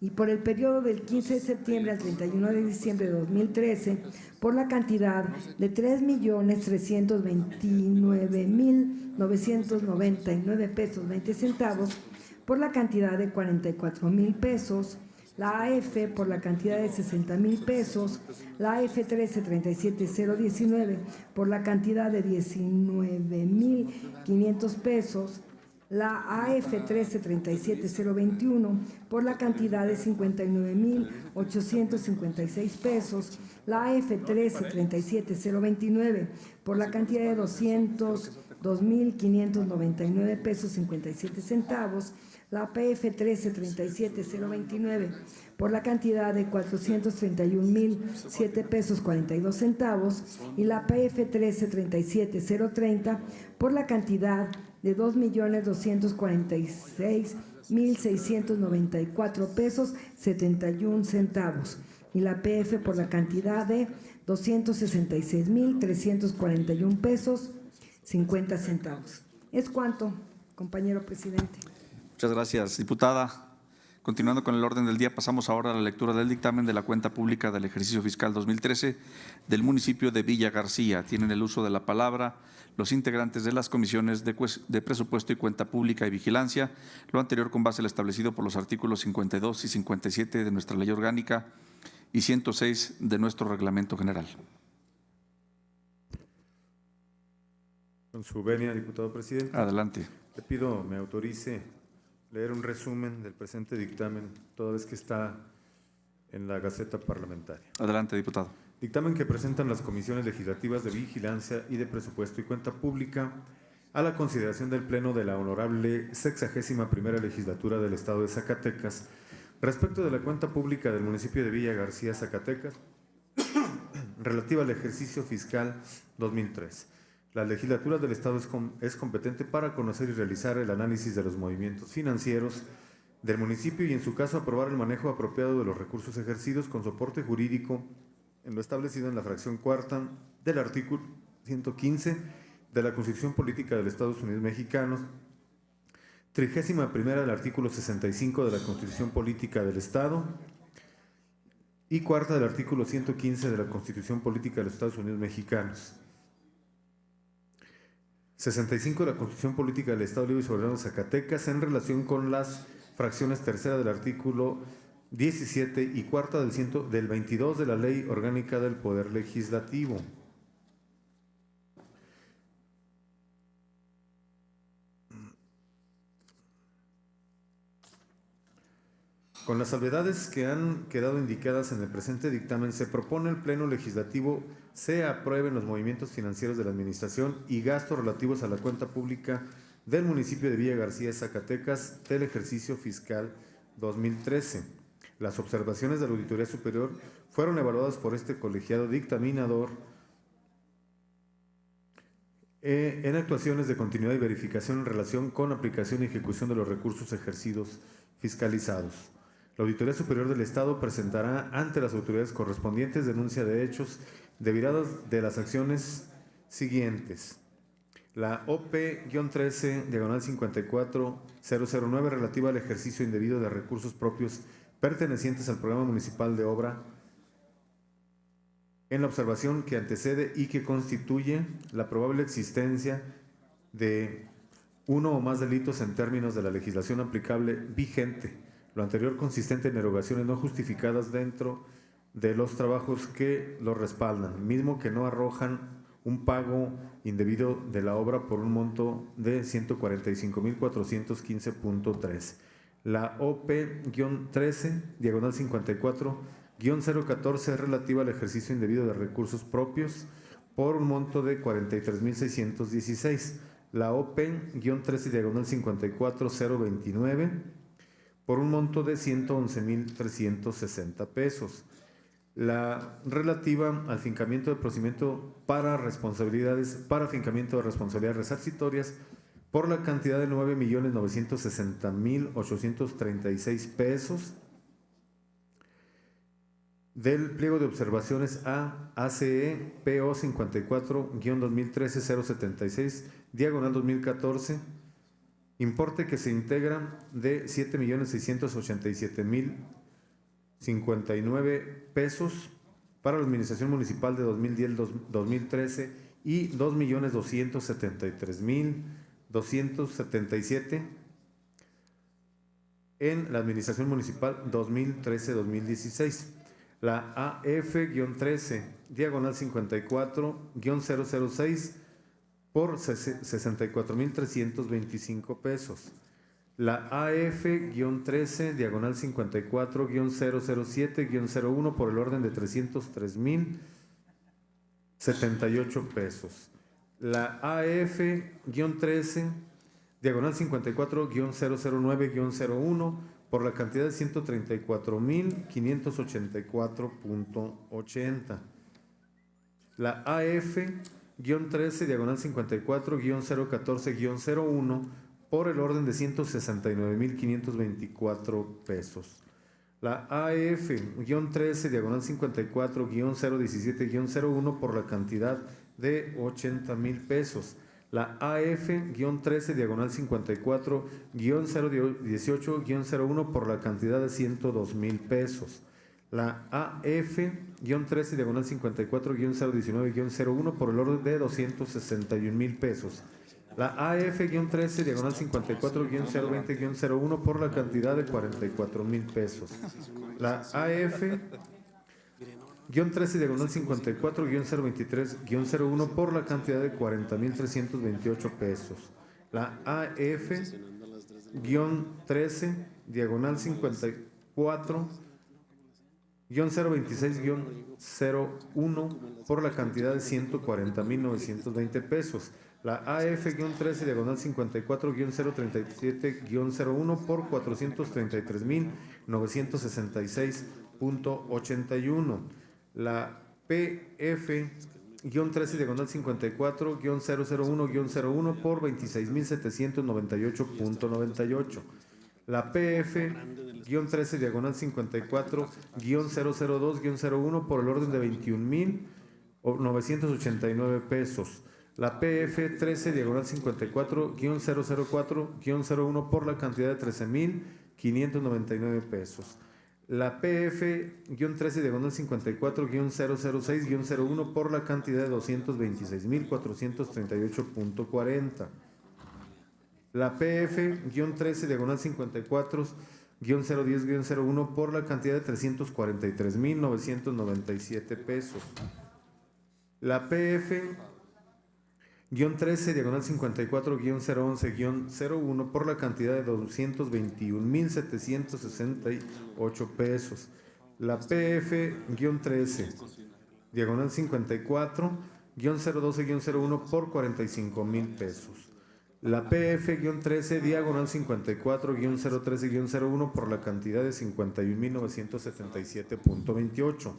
Y por el periodo del 15 de septiembre al 31 de diciembre de 2013, por la cantidad de 3,329,999 pesos 20 centavos, por la cantidad de 44,000 pesos, la AF por la cantidad de 60,000 pesos, la AF 13-37019 por la cantidad de 19,500 pesos, la AF 13-37021 por la cantidad de 59,856 pesos, la AF 13-37029 por la cantidad de 202,599 pesos 57 centavos, la PF 13-37029 por la cantidad de 431,007 pesos 42 centavos y la PF 13-37030 por la cantidad de 2,246,694 pesos 71 centavos y la PF por la cantidad de 266,341 pesos 50 centavos. Es cuanto, compañero presidente. Muchas gracias, diputada. Continuando con el orden del día, pasamos ahora a la lectura del dictamen de la cuenta pública del ejercicio fiscal 2013 del municipio de Villa García. Tienen el uso de la palabra los integrantes de las comisiones de presupuesto y cuenta pública y vigilancia, lo anterior con base al establecido por los artículos 52 y 57 de nuestra ley orgánica y 106 de nuestro reglamento general. Con su venia, diputado presidente. Adelante. Le pido me autorice leer un resumen del presente dictamen, toda vez que está en la Gaceta Parlamentaria. Adelante, diputado. Dictamen que presentan las comisiones legislativas de vigilancia y de presupuesto y cuenta pública a la consideración del Pleno de la Honorable 61ª Legislatura del Estado de Zacatecas respecto de la cuenta pública del municipio de Villa García, Zacatecas, relativa al ejercicio fiscal 2003. La legislatura del Estado es competente para conocer y realizar el análisis de los movimientos financieros del municipio y, en su caso, aprobar el manejo apropiado de los recursos ejercidos con soporte jurídico en lo establecido en la fracción cuarta del artículo 115 de la Constitución Política de los Estados Unidos Mexicanos, 31ª del artículo 65 de la Constitución Política del Estado y 4ª del artículo 115 de la Constitución Política de los Estados Unidos Mexicanos. 65 de la Constitución Política del Estado Libre y Soberano de Zacatecas en relación con las fracciones tercera del artículo 17 y 4ª del 22 de la Ley Orgánica del Poder Legislativo. Con las salvedades que han quedado indicadas en el presente dictamen, se propone el Pleno Legislativo se aprueben los movimientos financieros de la Administración y gastos relativos a la cuenta pública del municipio de Villa García, Zacatecas, del ejercicio fiscal 2013. Las observaciones de la Auditoría Superior fueron evaluadas por este colegiado dictaminador en actuaciones de continuidad y verificación en relación con aplicación y ejecución de los recursos ejercidos fiscalizados. La Auditoría Superior del Estado presentará ante las autoridades correspondientes denuncia de hechos derivados de las acciones siguientes. La OP-13-54009 relativa al ejercicio indebido de recursos propios pertenecientes al Programa Municipal de Obra en la observación que antecede y que constituye la probable existencia de uno o más delitos en términos de la legislación aplicable vigente. Lo anterior consistente en erogaciones no justificadas dentro de los trabajos que lo respaldan, mismo que no arrojan un pago indebido de la obra por un monto de 145,415.3. La OP-13-54-014 relativa al ejercicio indebido de recursos propios por un monto de 43,616. La OP-13-54-029 por un monto de 111,360 pesos. La relativa al fincamiento de procedimiento para fincamiento de responsabilidades resarcitorias por la cantidad de 9,960,836 pesos del pliego de observaciones a ACE PO 54-2013-076, diagonal 2014, importe que se integra de 7,687,059 pesos para la Administración Municipal de 2010-2013 y 2,273,277 en la Administración Municipal 2013-2016. La AF-13, diagonal 54-006 por 64,325 pesos. La AF-13, diagonal 54-007-01 por el orden de 303,078 pesos. La AF-13, diagonal 54-009-01 por la cantidad de 134,584.80. La AF-13, diagonal 54-014-01 por el orden de 169,524 pesos. La AF-13, diagonal 54-017-01 por la cantidad de 80,000 pesos. La AF-13, diagonal 54-018-01 por la cantidad de 102,000 pesos. La AF-13, diagonal 54-019-01 por el orden de 261,000 pesos. La AF-13, diagonal 54-020-01 por la cantidad de 44,000 pesos. La AF-13, diagonal 54-023-01 por la cantidad de 40,328 pesos. La AF-13, diagonal 54-026-01 por la cantidad de 140,920 pesos. La AF-13, diagonal 54-037-01 por 433,966.81. La PF-13, diagonal 54-001-01 por 26,798.98. La PF-13, diagonal 54-002-01 por el orden de 21,989 pesos. La PF 13, diagonal 54-004-01 por la cantidad de 13,599 pesos. La PF-13, diagonal 54-006-01 por la cantidad de 226,438.40. La PF-13, diagonal 54-010-01 por la cantidad de 343,997 pesos. La PF-13, diagonal 54-011-01 por la cantidad de 221,768 pesos. La PF-13, diagonal 54-012-01 por 45,000 pesos. La PF-13, diagonal 54-013-01 por la cantidad de 51,977.28.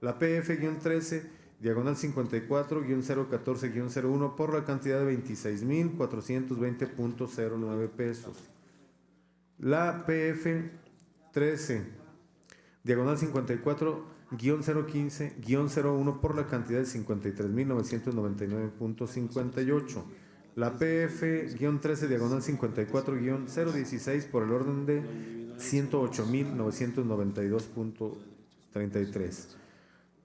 La PF-13, diagonal 54-014-01 por la cantidad de 26,420.09 pesos. La PF-13, diagonal 54-015-01 por la cantidad de 53,999.58. La PF-13, diagonal 54-016 por el orden de 108,992.33.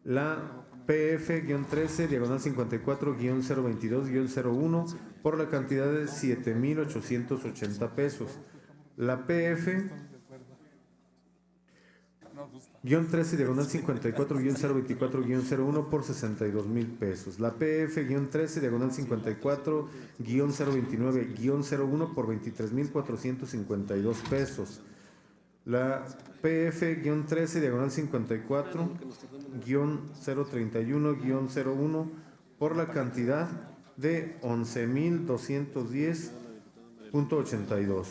La PF-13, diagonal 54-022-01 por la cantidad de 7,880 pesos. La PF-13, diagonal 54-024-01 por 62,000 pesos. La PF-13, diagonal 54-029-01 por 23,452 pesos. La PF-13, diagonal 54-031-01 por la cantidad de 11,210.82.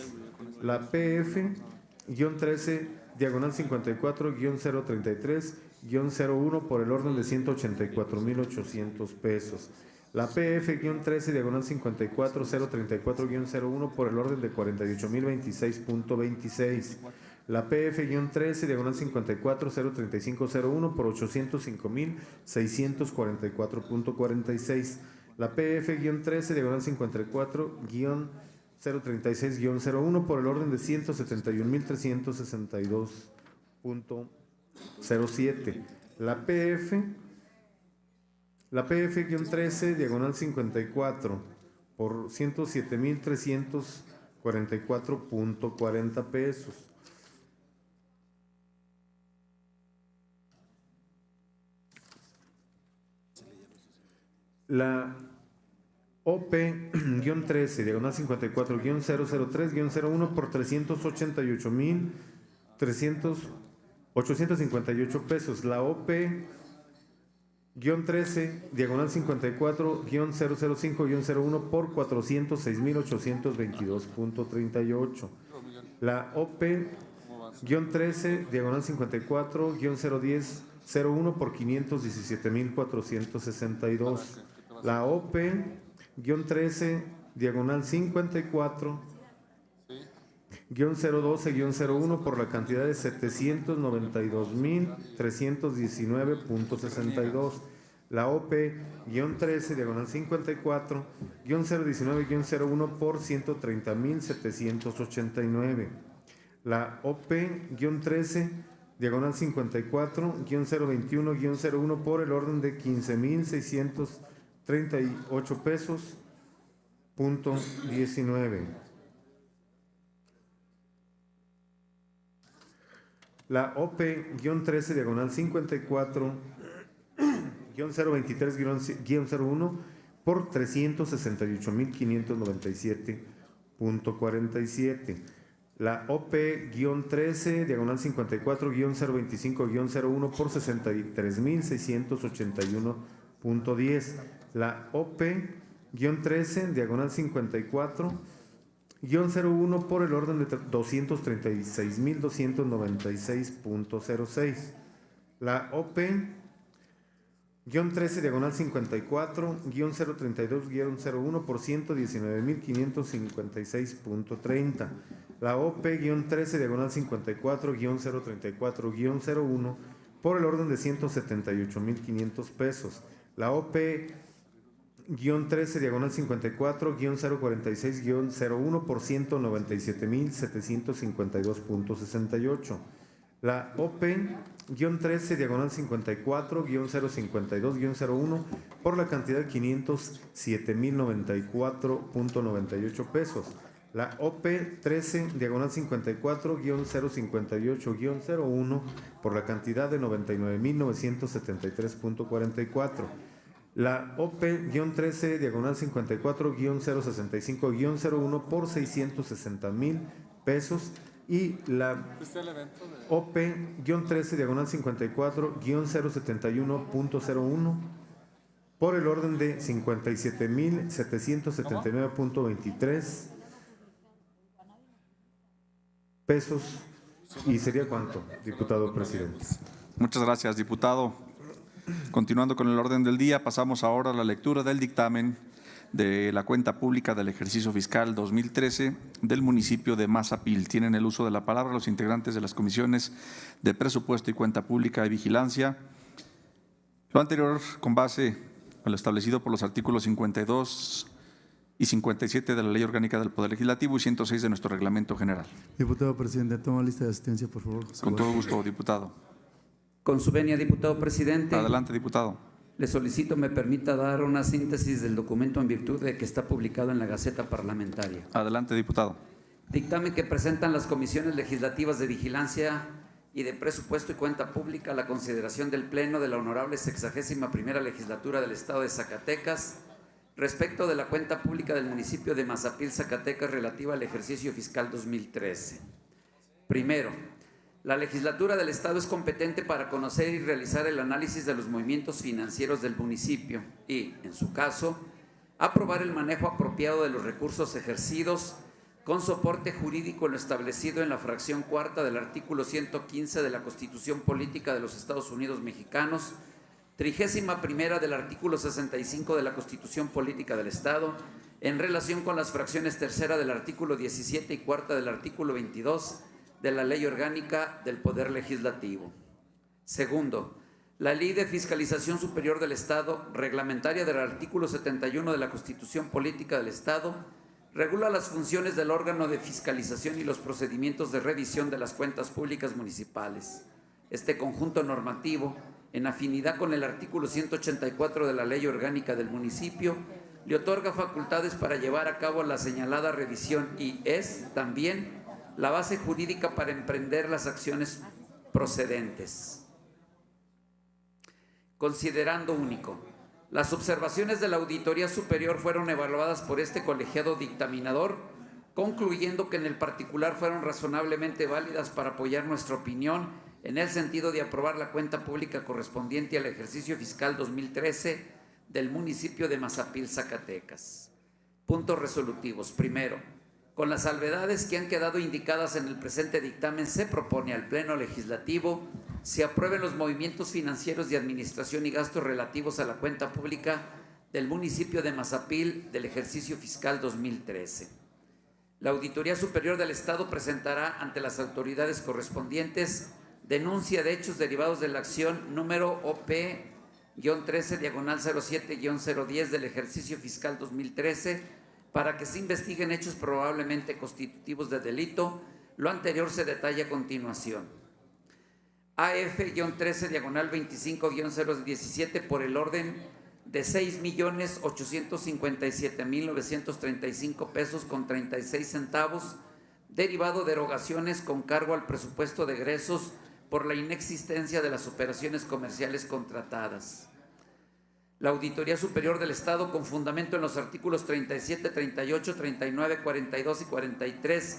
La PF-13, diagonal 54-033-01 por el orden de 184,800 pesos. La PF-13, diagonal 54-034-01 por el orden de 48,026.26. La PF-13, diagonal 54-035-01 por 805,644.46. La PF-13, diagonal 54-036-01 por el orden de 171,362.07. La PF-13, diagonal 54 por 107,344.40 pesos. La OP-13, diagonal 54-003-01 por 388,858 pesos. La OP-13, diagonal 54-005-01 por 406,822.38. La OP-13, diagonal 54-010-01 por 517,462. La OP-13, diagonal 54-012-01 por la cantidad de 792,319.62. La OP-13, diagonal 54-019-01 por 130,789. La OP-13, diagonal 54-021-01 por el orden de 15,638 pesos, .19. La OP-13, diagonal 54-023-01 por 368,597.47. La OP-13, diagonal 54-025-01 por 63,681.10. La OP-13, diagonal 54-01 por el orden de 236,296.06. La OP-13, diagonal 54-032-01 por 119,556.30. La OP-13, diagonal 54-034-01 por el orden de 178,500 pesos. La OP-13, OP-13-54-046-01 por 197.752.68. La OP-13-54-052-01 por la cantidad de 507.094.98 pesos. La OP-13-54-058-01 por la cantidad de 99.973.44. La OP-13-54-065-01 por 660,000 pesos. Y la OP-13-54-071.01 por el orden de 57.779.23 pesos. ¿Y sería cuánto, diputado presidente? Muchas gracias, diputado. Continuando con el orden del día, pasamos ahora a la lectura del dictamen de la cuenta pública del ejercicio fiscal 2013 del municipio de Mazapil. Tienen el uso de la palabra los integrantes de las comisiones de presupuesto y cuenta pública y vigilancia. Lo anterior con base en lo establecido por los artículos 52 y 57 de la Ley Orgánica del Poder Legislativo y 106 de nuestro Reglamento General. Diputado presidente, toma lista de asistencia, por favor. Con todo gusto, diputado. Con su venia, diputado presidente. Adelante, diputado. Le solicito me permita dar una síntesis del documento en virtud de que está publicado en la Gaceta Parlamentaria. Adelante, diputado. Dictamen que presentan las comisiones legislativas de vigilancia y de presupuesto y cuenta pública a la consideración del Pleno de la Honorable 61ª Legislatura del Estado de Zacatecas respecto de la cuenta pública del municipio de Mazapil, Zacatecas, relativa al ejercicio fiscal 2013. Primero, la legislatura del Estado es competente para conocer y realizar el análisis de los movimientos financieros del municipio y, en su caso, aprobar el manejo apropiado de los recursos ejercidos con soporte jurídico en lo establecido en la fracción cuarta del artículo 115 de la Constitución Política de los Estados Unidos Mexicanos, 31ª del artículo 65 de la Constitución Política del Estado, en relación con las fracciones tercera del artículo 17 y cuarta del artículo 22 de la Ley Orgánica del Poder Legislativo. Segundo, la Ley de Fiscalización Superior del Estado, reglamentaria del artículo 71 de la Constitución Política del Estado, regula las funciones del órgano de fiscalización y los procedimientos de revisión de las cuentas públicas municipales. Este conjunto normativo, en afinidad con el artículo 184 de la Ley Orgánica del Municipio, le otorga facultades para llevar a cabo la señalada revisión y es también la base jurídica para emprender las acciones procedentes. Considerando único, las observaciones de la Auditoría Superior fueron evaluadas por este colegiado dictaminador, concluyendo que en el particular fueron razonablemente válidas para apoyar nuestra opinión en el sentido de aprobar la cuenta pública correspondiente al ejercicio fiscal 2013 del municipio de Mazapil, Zacatecas. Puntos resolutivos. Primero, con las salvedades que han quedado indicadas en el presente dictamen, se propone al Pleno Legislativo se aprueben los movimientos financieros de administración y gastos relativos a la cuenta pública del municipio de Mazapil del ejercicio fiscal 2013. La Auditoría Superior del Estado presentará ante las autoridades correspondientes denuncia de hechos derivados de la acción número OP-13-07-010 del ejercicio fiscal 2013 para que se investiguen hechos probablemente constitutivos de delito. Lo anterior se detalla a continuación. AF-13-25-017 por el orden de 6.857.935 pesos con 36 centavos, derivado de erogaciones con cargo al presupuesto de egresos por la inexistencia de las operaciones comerciales contratadas. La Auditoría Superior del Estado, con fundamento en los artículos 37, 38, 39, 42 y 43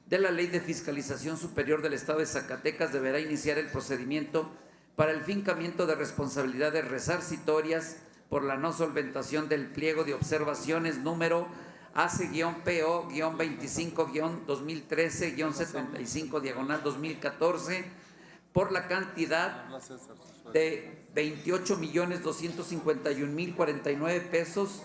de la Ley de Fiscalización Superior del Estado de Zacatecas, deberá iniciar el procedimiento para el fincamiento de responsabilidades resarcitorias por la no solventación del pliego de observaciones número AC-PO-25-2013-75/2014 por la cantidad de 28.251.049 pesos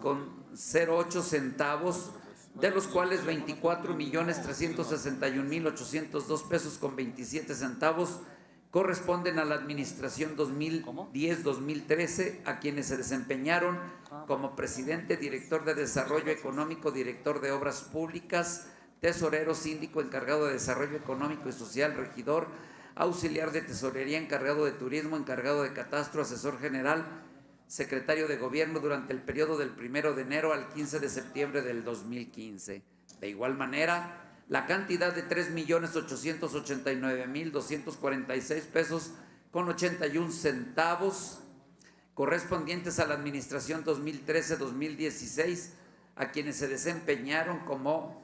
con 08 centavos, de los cuales 24.361.802 pesos con 27 centavos corresponden a la administración 2010-2013, a quienes se desempeñaron como presidente, director de Desarrollo Económico, director de Obras Públicas, tesorero, síndico, encargado de Desarrollo Económico y Social, regidor, auxiliar de Tesorería, encargado de Turismo, encargado de Catastro, asesor general, secretario de Gobierno durante el periodo del 1 de enero al 15 de septiembre del 2015. De igual manera, la cantidad de 3.889.246 pesos con 81 centavos correspondientes a la administración 2013-2016, a quienes se desempeñaron como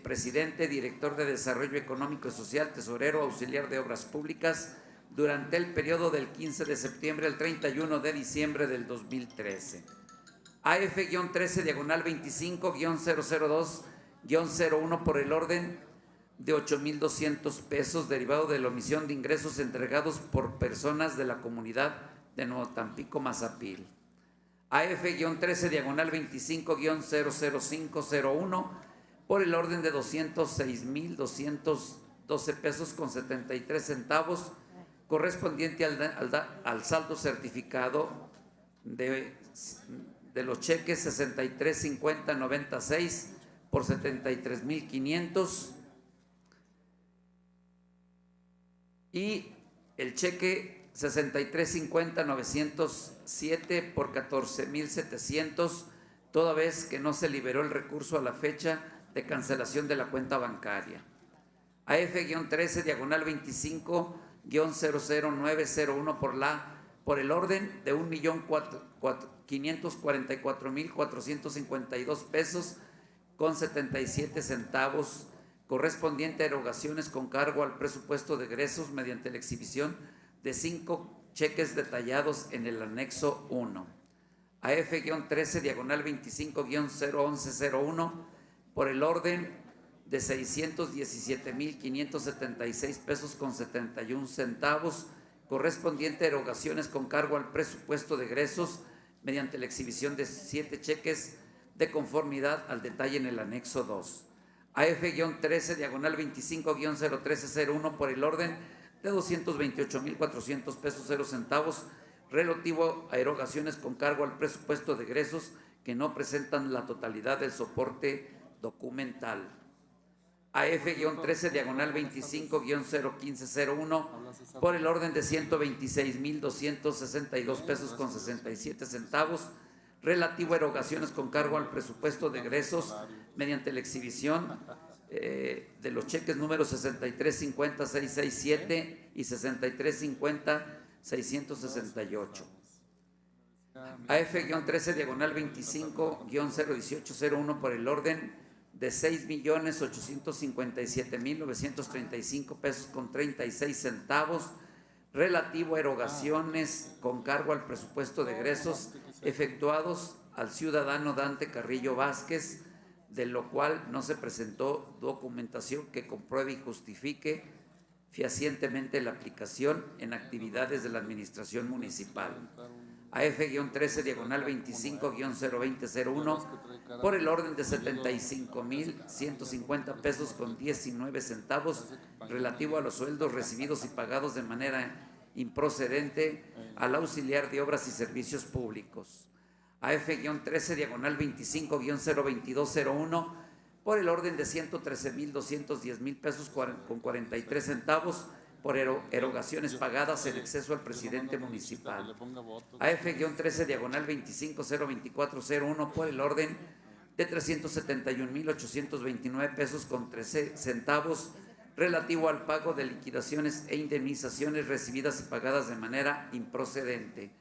presidente, director de Desarrollo Económico y Social, tesorero, auxiliar de Obras Públicas, durante el periodo del 15 de septiembre al 31 de diciembre del 2013. AF-13, diagonal 25-002-01 por el orden de 8.200 pesos derivado de la omisión de ingresos entregados por personas de la comunidad de Nuevo Tampico, Mazapil. AF-13, diagonal 25-00501 por el orden de 206.212 pesos con 73 centavos correspondiente al saldo certificado de los cheques 635096 por 73.500 y el cheque 6350-907 por 14.700, toda vez que no se liberó el recurso a la fecha de cancelación de la cuenta bancaria. AF-13, diagonal 25-00901 por el orden de 1.544.452 pesos con 77 centavos, correspondiente a erogaciones con cargo al presupuesto de egresos mediante la exhibición de 5 cheques detallados en el anexo 1. AF-13, diagonal 25-01101 por el orden de 617.576 pesos con 71 centavos, correspondiente a erogaciones con cargo al presupuesto de egresos mediante la exhibición de 7 cheques de conformidad al detalle en el anexo 2. AF-13, diagonal 25-01301 por el orden de 228.400 pesos 0 centavos, relativo a erogaciones con cargo al presupuesto de egresos que no presentan la totalidad del soporte documental. AF-13, diagonal 25-01501 por el orden de 126.262 pesos con 67 centavos, relativo a erogaciones con cargo al presupuesto de egresos mediante la exhibición de los cheques números 6350-667 y 6350-668. AF-13, diagonal 25-01801 por el orden de 6.857.935 pesos con 36 centavos, relativo a erogaciones con cargo al presupuesto de egresos efectuados al ciudadano Dante Carrillo Vázquez, de lo cual no se presentó documentación que compruebe y justifique fehacientemente la aplicación en actividades de la administración municipal. AF-13, diagonal 25-02001 por el orden de 75.150 pesos con 19 centavos, relativo a los sueldos recibidos y pagados de manera improcedente al auxiliar de obras y servicios públicos. AF-13, diagonal 25-02201 por el orden de 113.210 pesos con 43 centavos por erogaciones pagadas en exceso al presidente municipal. AF-13, diagonal 25-02401 por el orden de 371.829 pesos con 13 centavos, relativo al pago de liquidaciones e indemnizaciones recibidas y pagadas de manera improcedente.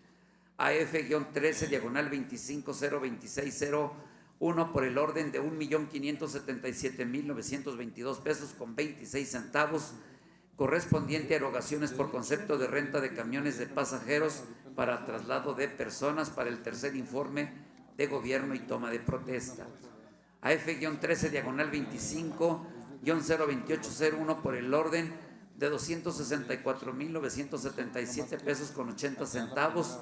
AF-13, diagonal 25-02601 por el orden de 1.577.922 pesos con 26 centavos, correspondiente a erogaciones por concepto de renta de camiones de pasajeros para traslado de personas para el tercer informe de gobierno y toma de protesta. AF-13, diagonal 25-02801 por el orden de 264.977 pesos con 80 centavos,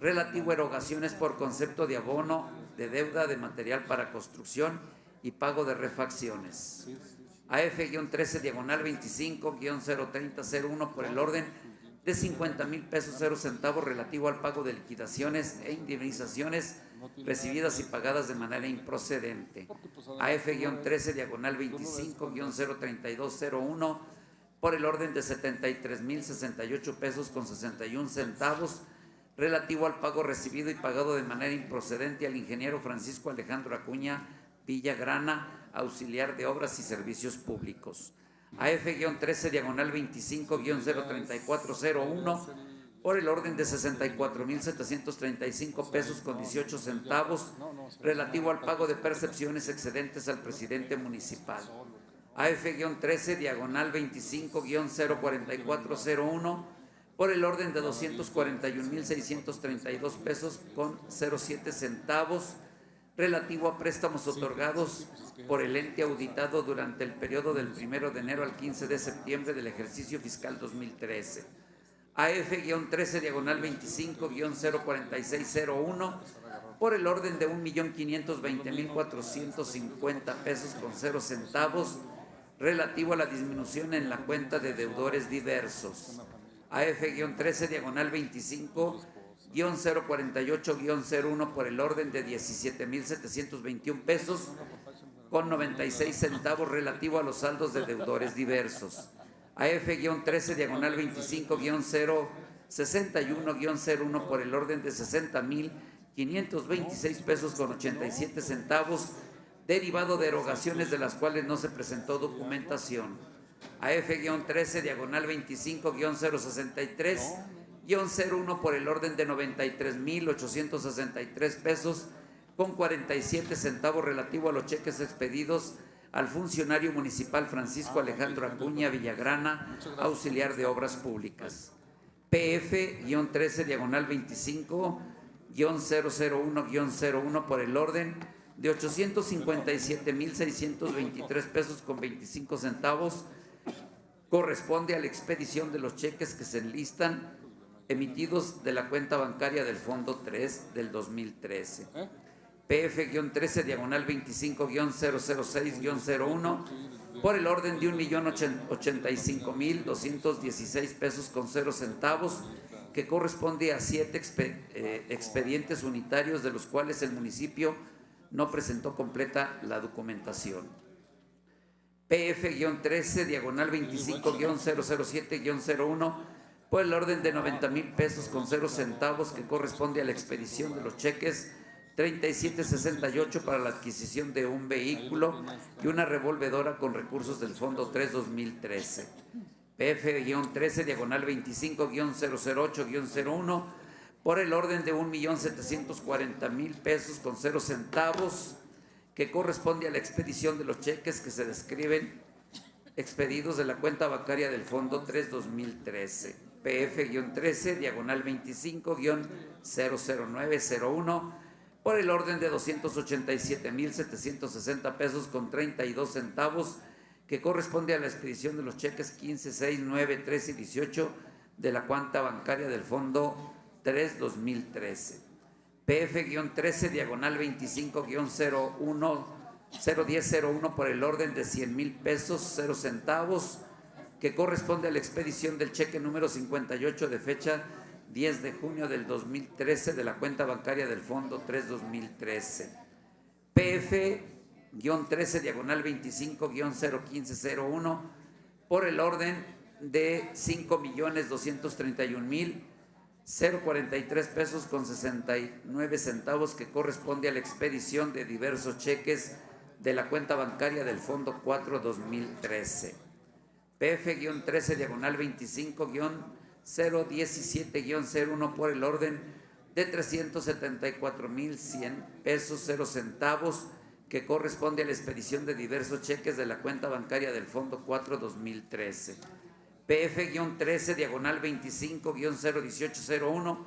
relativo a erogaciones por concepto de abono de deuda de material para construcción y pago de refacciones. AF-13, diagonal 25-03001 por el orden de 50,000 pesos 0 centavos relativo al pago de liquidaciones e indemnizaciones recibidas y pagadas de manera improcedente. AF-13, diagonal 25-03201, por el orden de 73,068 pesos con 61 centavos, relativo al pago recibido y pagado de manera improcedente al ingeniero Francisco Alejandro Acuña Villagrana, auxiliar de obras y servicios públicos. AF-13, diagonal 25-03401, por el orden de 64,735 pesos con 18 centavos, relativo al pago de percepciones excedentes al presidente municipal. AF-13, diagonal 25-04401, por el orden de 241,632 pesos con 07 centavos, relativo a préstamos otorgados por el ente auditado durante el periodo del 1 de enero al 15 de septiembre del ejercicio fiscal 2013. AF-13, diagonal 25-04601, por el orden de 1,520,450 pesos con 0 centavos, relativo a la disminución en la cuenta de deudores diversos. AF-13, diagonal 25-048-01, por el orden de 17,721 pesos con 96 centavos, relativo a los saldos de deudores diversos. AF-13, diagonal 25-061-01, por el orden de 60,526 pesos con 87 centavos, derivado de erogaciones de las cuales no se presentó documentación. AF-13, diagonal 25-063-01, por el orden de 93,863 pesos con 47 centavos, relativo a los cheques expedidos al funcionario municipal Francisco Alejandro Acuña Villagrana, auxiliar de obras públicas. PF-13, diagonal 25-001-01, por el orden de 857,623 pesos con 25 centavos, corresponde a la expedición de los cheques que se enlistan emitidos de la cuenta bancaria del Fondo 3 del 2013. PF-13, diagonal 25-006-01, por el orden de 1,085,216 pesos con 0 centavos, que corresponde a 7 expedientes unitarios, de los cuales el municipio no presentó completa la documentación. PF-13, diagonal 25-007-01, por el orden de 90,000 pesos con 0 centavos, que corresponde a la expedición de los cheques 3768 para la adquisición de un vehículo y una revolvedora con recursos del Fondo 3 2013. PF-13, diagonal 25-008-01, por el orden de 1,740,000 pesos con 0 centavos, que corresponde a la expedición de los cheques que se describen expedidos de la cuenta bancaria del Fondo 3 2013. PF-13, diagonal 25-00901, por el orden de 287,760 pesos con 32 centavos, que corresponde a la expedición de los cheques 15, 6, 9, 13 y 18 de la cuenta bancaria del Fondo 3 2013. PF-13, diagonal 25-01001, por el orden de 100,000 pesos 0 centavos, que corresponde a la expedición del cheque número 58 de fecha 10 de junio del 2013 de la cuenta bancaria del Fondo 3 2013. PF-13, diagonal 25-01501, por el orden de 5,231,043 pesos con 69 centavos, que corresponde a la expedición de diversos cheques de la cuenta bancaria del Fondo 4 2013. PF-13, diagonal 25-017-01, por el orden de 374,100 pesos 0 centavos, que corresponde a la expedición de diversos cheques de la cuenta bancaria del Fondo 4 2013. PF-13, diagonal 25-01801,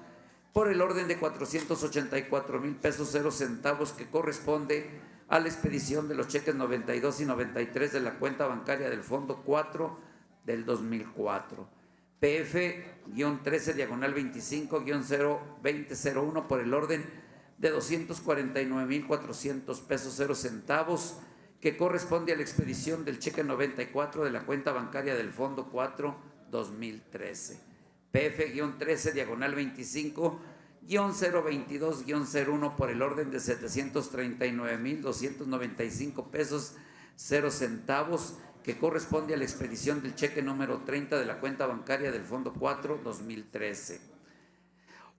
por el orden de 484,000 pesos 0 centavos, que corresponde a la expedición de los cheques 92 y 93 de la cuenta bancaria del Fondo 4 del 2004. PF-13, diagonal 25-02001, por el orden de 249,400 pesos 0 centavos, que corresponde a la expedición del cheque 94 de la cuenta bancaria del Fondo 4 2013. PF-13, diagonal 25-022-01 por el orden de 739,295 pesos 0 centavos, que corresponde a la expedición del cheque número 30 de la cuenta bancaria del Fondo 4 2013.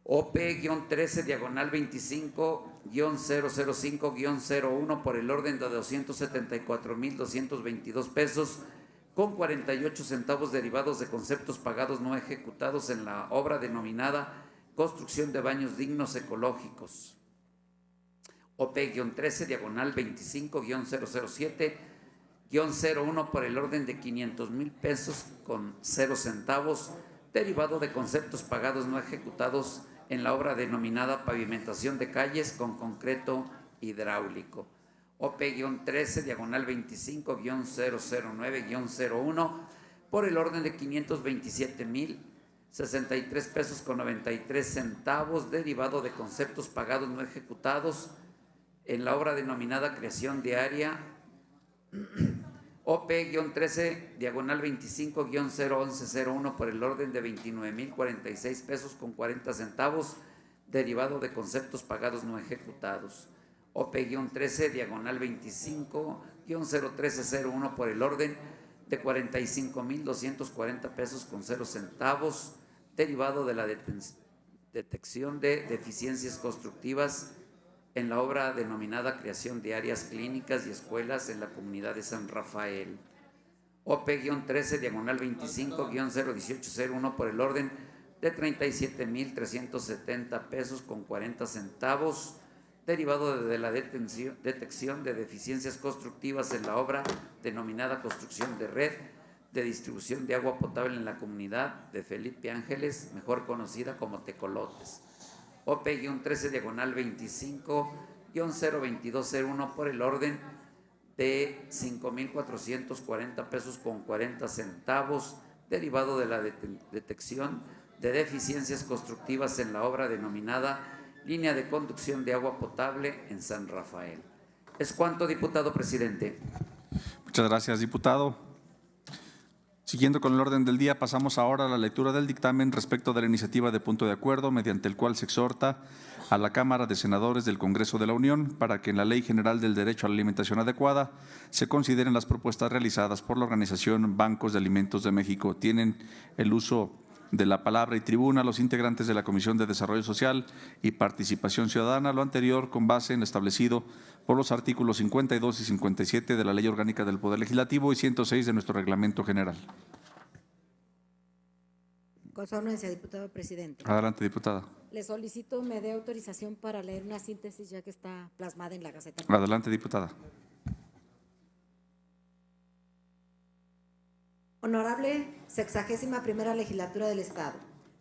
OP-13, diagonal 25-005-01 por el orden de 274,222 pesos con 48 centavos derivados de conceptos pagados no ejecutados en la obra denominada Construcción de Baños Dignos Ecológicos. OP-13, diagonal 25-007-01 por el orden de 500,000 pesos con 0 centavos derivado de conceptos pagados no ejecutados en la obra denominada Pavimentación de Calles con Concreto Hidráulico. OP-13, diagonal 25-009-01 por el orden de 527,063 pesos con 93 centavos derivado de conceptos pagados no ejecutados en la obra denominada Creación de Área. OP-13, diagonal 25-011-01 por el orden de 29,046 pesos con 40 centavos derivado de conceptos pagados no ejecutados. OP-13, diagonal 25-013-01 por el orden de 45,240 pesos con 0 centavos derivado de la detección de deficiencias constructivas en la obra denominada Creación de Áreas Clínicas y Escuelas en la Comunidad de San Rafael. OP-13, diagonal 25-018-01 por el orden de 37,370 pesos con 40 centavos derivado de la detección de deficiencias constructivas en la obra denominada Construcción de Red de Distribución de Agua Potable en la Comunidad de Felipe Ángeles, mejor conocida como Tecolotes. OP-13, diagonal 25-022-01 por el orden de 5,440 pesos con 40 centavos derivado de la detección de deficiencias constructivas en la obra denominada Línea de Conducción de Agua Potable en San Rafael. Es cuanto, diputado presidente. Muchas gracias, diputado. Siguiendo con el orden del día, pasamos ahora a la lectura del dictamen respecto de la iniciativa de punto de acuerdo, mediante el cual se exhorta a la Cámara de Senadores del Congreso de la Unión para que en la Ley General del Derecho a la Alimentación Adecuada se consideren las propuestas realizadas por la organización Bancos de Alimentos de México. Tienen el uso de la palabra y tribuna los integrantes de la Comisión de Desarrollo Social y Participación Ciudadana, lo anterior con base en lo establecido por los artículos 52 y 57 de la Ley Orgánica del Poder Legislativo y 106 de nuestro Reglamento General. Con su anuencia, diputado presidente. Adelante, diputada. Le solicito me dé autorización para leer una síntesis ya que está plasmada en la Gaceta. Adelante, diputada. Honorable 61ª Legislatura del Estado.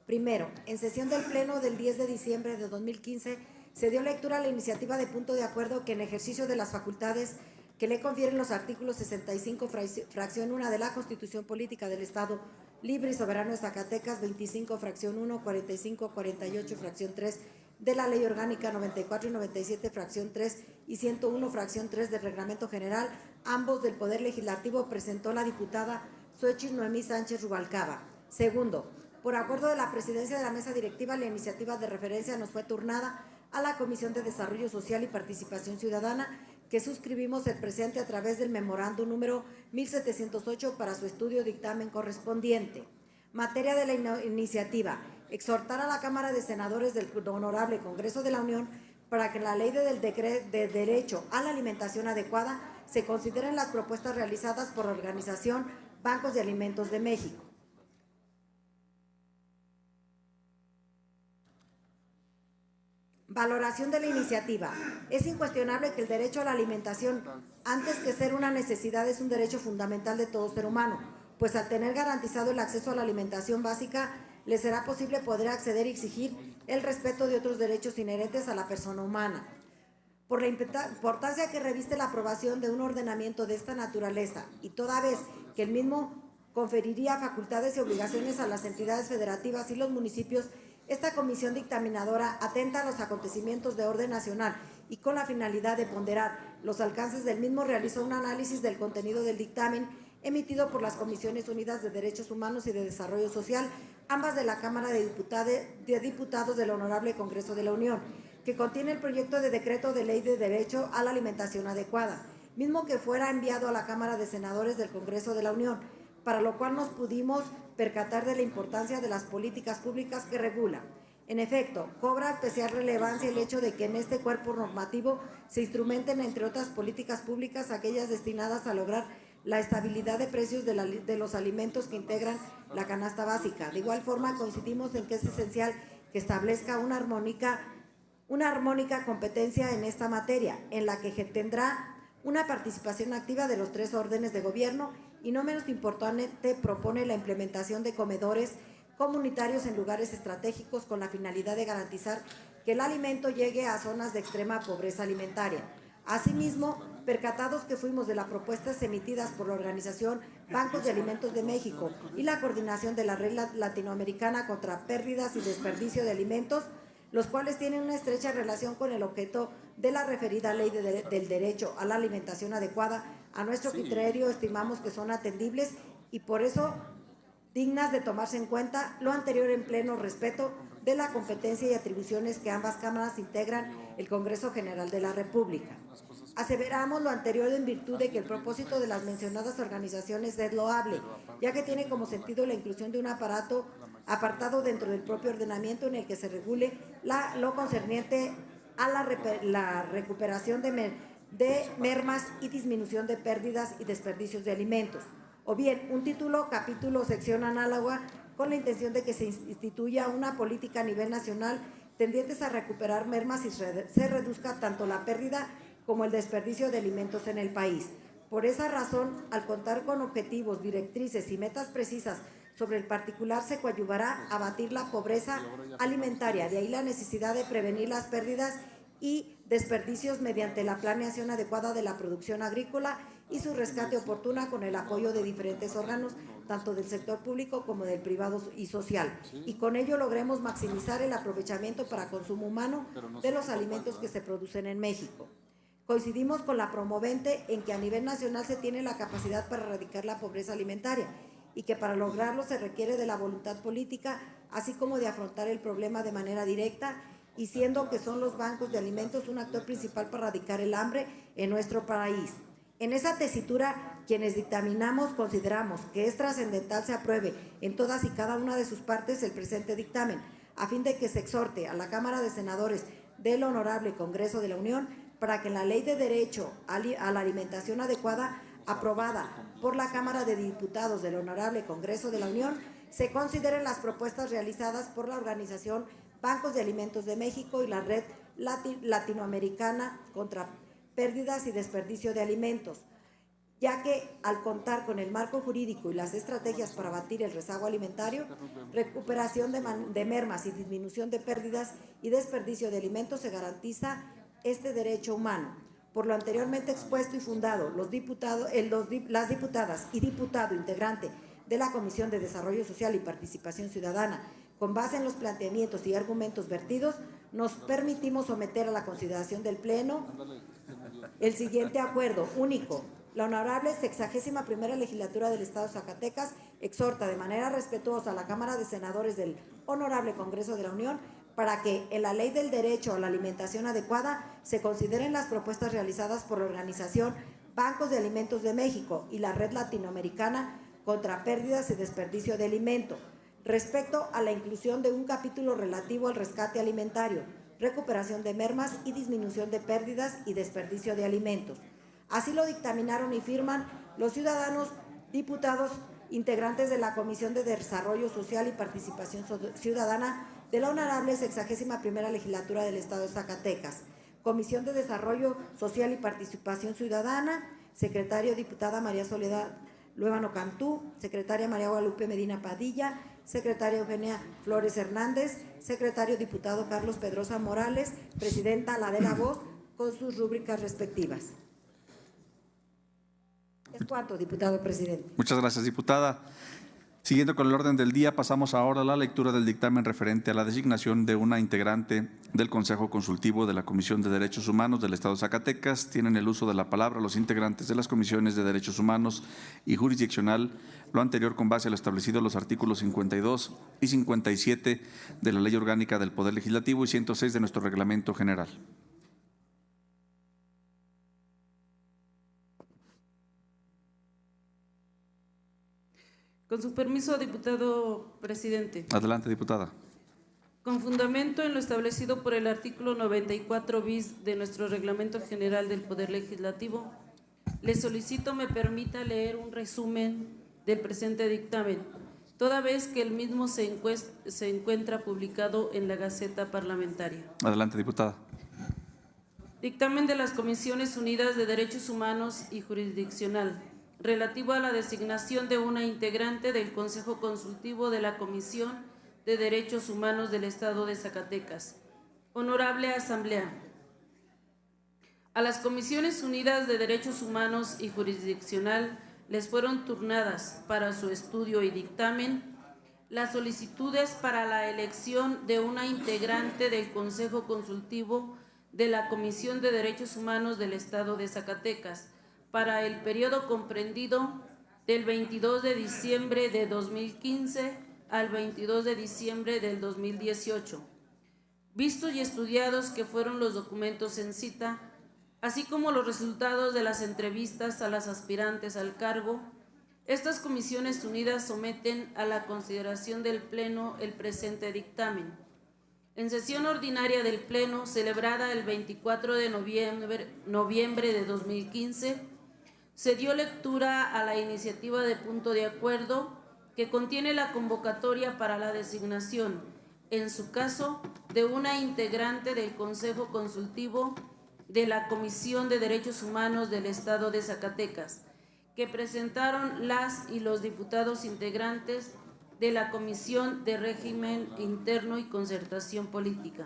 Primero, en sesión del Pleno del 10 de diciembre de 2015, se dio lectura a la iniciativa de punto de acuerdo que en ejercicio de las facultades que le confieren los artículos 65, fracción 1 de la Constitución Política del Estado Libre y Soberano de Zacatecas, 25, fracción 1, 45, 48, fracción 3 de la Ley Orgánica 94 y 97, fracción 3 y 101, fracción 3 del Reglamento General, ambos del Poder Legislativo, presentó la diputada Xochitl Noemí Sánchez Rubalcaba. Segundo, por acuerdo de la presidencia de la mesa directiva, la iniciativa de referencia nos fue turnada a la Comisión de Desarrollo Social y Participación Ciudadana, que suscribimos el presente a través del memorándum número 1708 para su estudio dictamen correspondiente. Materia de la iniciativa: exhortar a la Cámara de Senadores del Honorable Congreso de la Unión para que en la Ley de Derecho a la Alimentación Adecuada se consideren las propuestas realizadas por la organización Bancos de Alimentos de México. Valoración de la iniciativa. Es incuestionable que el derecho a la alimentación, antes que ser una necesidad, es un derecho fundamental de todo ser humano, pues al tener garantizado el acceso a la alimentación básica, le será posible poder acceder y exigir el respeto de otros derechos inherentes a la persona humana. Por la importancia que reviste la aprobación de un ordenamiento de esta naturaleza y toda vez que el mismo conferiría facultades y obligaciones a las entidades federativas y los municipios, esta comisión dictaminadora atenta a los acontecimientos de orden nacional y con la finalidad de ponderar los alcances del mismo, realizó un análisis del contenido del dictamen emitido por las Comisiones Unidas de Derechos Humanos y de Desarrollo Social, ambas de la Cámara de Diputados del Honorable Congreso de la Unión, que contiene el proyecto de decreto de ley de derecho a la alimentación adecuada, mismo que fuera enviado a la Cámara de Senadores del Congreso de la Unión, para lo cual nos pudimos percatar de la importancia de las políticas públicas que regula. En efecto, cobra especial relevancia el hecho de que en este cuerpo normativo se instrumenten, entre otras políticas públicas, aquellas destinadas a lograr la estabilidad de precios de los alimentos que integran la canasta básica. De igual forma, coincidimos en que es esencial que establezca una armónica competencia en esta materia, en la que tendrá una participación activa de los 3 órdenes de gobierno y, no menos importante, propone la implementación de comedores comunitarios en lugares estratégicos con la finalidad de garantizar que el alimento llegue a zonas de extrema pobreza alimentaria. Asimismo, percatados que fuimos de las propuestas emitidas por la Organización Bancos de Alimentos de México y la coordinación de la Red Latinoamericana contra Pérdidas y Desperdicio de Alimentos, los cuales tienen una estrecha relación con el objeto de la referida ley del derecho a la alimentación adecuada, a nuestro criterio estimamos que son atendibles y por eso dignas de tomarse en cuenta, lo anterior en pleno respeto de la competencia y atribuciones que ambas cámaras integran el Congreso General de la República. Aseveramos lo anterior en virtud de que el propósito de las mencionadas organizaciones es loable, ya que tiene como sentido la inclusión de un apartado dentro del propio ordenamiento en el que se regule lo concerniente a la recuperación de mermas y disminución de pérdidas y desperdicios de alimentos, o bien un título, capítulo o sección análoga con la intención de que se instituya una política a nivel nacional tendientes a recuperar mermas y se reduzca tanto la pérdida como el desperdicio de alimentos en el país. Por esa razón, al contar con objetivos, directrices y metas precisas sobre el particular, se coadyuvará a abatir la pobreza alimentaria, de ahí la necesidad de prevenir las pérdidas y desperdicios mediante la planeación adecuada de la producción agrícola y su rescate oportuna con el apoyo de diferentes órganos, tanto del sector público como del privado y social, y con ello logremos maximizar el aprovechamiento para consumo humano de los alimentos que se producen en México. Coincidimos con la promovente en que a nivel nacional se tiene la capacidad para erradicar la pobreza alimentaria y que para lograrlo se requiere de la voluntad política, así como de afrontar el problema de manera directa, y siendo que son los bancos de alimentos un actor principal para erradicar el hambre en nuestro país. En esa tesitura, quienes dictaminamos consideramos que es trascendental se apruebe en todas y cada una de sus partes el presente dictamen, a fin de que se exhorte a la Cámara de Senadores del Honorable Congreso de la Unión para que la Ley de Derecho a la Alimentación Adecuada, aprobada por la Cámara de Diputados del Honorable Congreso de la Unión, se consideren las propuestas realizadas por la Organización Bancos de Alimentos de México y la Red Latinoamericana contra Pérdidas y Desperdicio de Alimentos, ya que al contar con el marco jurídico y las estrategias para abatir el rezago alimentario, recuperación de mermas y disminución de pérdidas y desperdicio de alimentos, se garantiza este derecho humano. Por lo anteriormente expuesto y fundado, las diputadas y diputado integrante de la Comisión de Desarrollo Social y Participación Ciudadana, con base en los planteamientos y argumentos vertidos, nos permitimos someter a la consideración del Pleno el siguiente acuerdo único. La Honorable 61ª Legislatura del Estado de Zacatecas exhorta de manera respetuosa a la Cámara de Senadores del Honorable Congreso de la Unión para que en la Ley del Derecho a la Alimentación Adecuada se consideren las propuestas realizadas por la Organización Bancos de Alimentos de México y la Red Latinoamericana contra Pérdidas y Desperdicio de Alimento, respecto a la inclusión de un capítulo relativo al rescate alimentario, recuperación de mermas y disminución de pérdidas y desperdicio de alimentos. Así lo dictaminaron y firman los ciudadanos diputados integrantes de la Comisión de Desarrollo Social y Participación Ciudadana de la Honorable 61ª Legislatura del Estado de Zacatecas, Comisión de Desarrollo Social y Participación Ciudadana, secretario diputada María Soledad Luébano Cantú, secretaria María Guadalupe Medina Padilla, secretaria Eugenia Flores Hernández, secretario diputado Carlos Pedrosa Morales, presidenta Ladera Voz, con sus rúbricas respectivas. Es cuanto, diputado presidente. Muchas gracias, diputada. Siguiendo con el orden del día, pasamos ahora a la lectura del dictamen referente a la designación de una integrante del Consejo Consultivo de la Comisión de Derechos Humanos del Estado de Zacatecas. Tienen el uso de la palabra los integrantes de las Comisiones de Derechos Humanos y Jurisdiccional, lo anterior con base a lo establecido en los artículos 52 y 57 de la Ley Orgánica del Poder Legislativo y 106 de nuestro Reglamento General. Con su permiso, diputado presidente. Adelante, diputada. Con fundamento en lo establecido por el artículo 94 bis de nuestro Reglamento General del Poder Legislativo, le solicito me permita leer un resumen del presente dictamen, toda vez que el mismo se encuentra publicado en la Gaceta Parlamentaria. Adelante, diputada. Dictamen de las Comisiones Unidas de Derechos Humanos y Jurisdiccional, relativo a la designación de una integrante del Consejo Consultivo de la Comisión de Derechos Humanos del Estado de Zacatecas. Honorable Asamblea, a las Comisiones Unidas de Derechos Humanos y Jurisdiccional les fueron turnadas para su estudio y dictamen las solicitudes para la elección de una integrante del Consejo Consultivo de la Comisión de Derechos Humanos del Estado de Zacatecas para el periodo comprendido del 22 de diciembre de 2015 al 22 de diciembre del 2018. Vistos y estudiados que fueron los documentos en cita, así como los resultados de las entrevistas a las aspirantes al cargo, estas Comisiones Unidas someten a la consideración del Pleno el presente dictamen. En sesión ordinaria del Pleno, celebrada el 24 de noviembre de 2015, se dio lectura a la iniciativa de punto de acuerdo que contiene la convocatoria para la designación, en su caso, de una integrante del Consejo Consultivo de la Comisión de Derechos Humanos del Estado de Zacatecas, que presentaron las y los diputados integrantes de la Comisión de Régimen Interno y Concertación Política.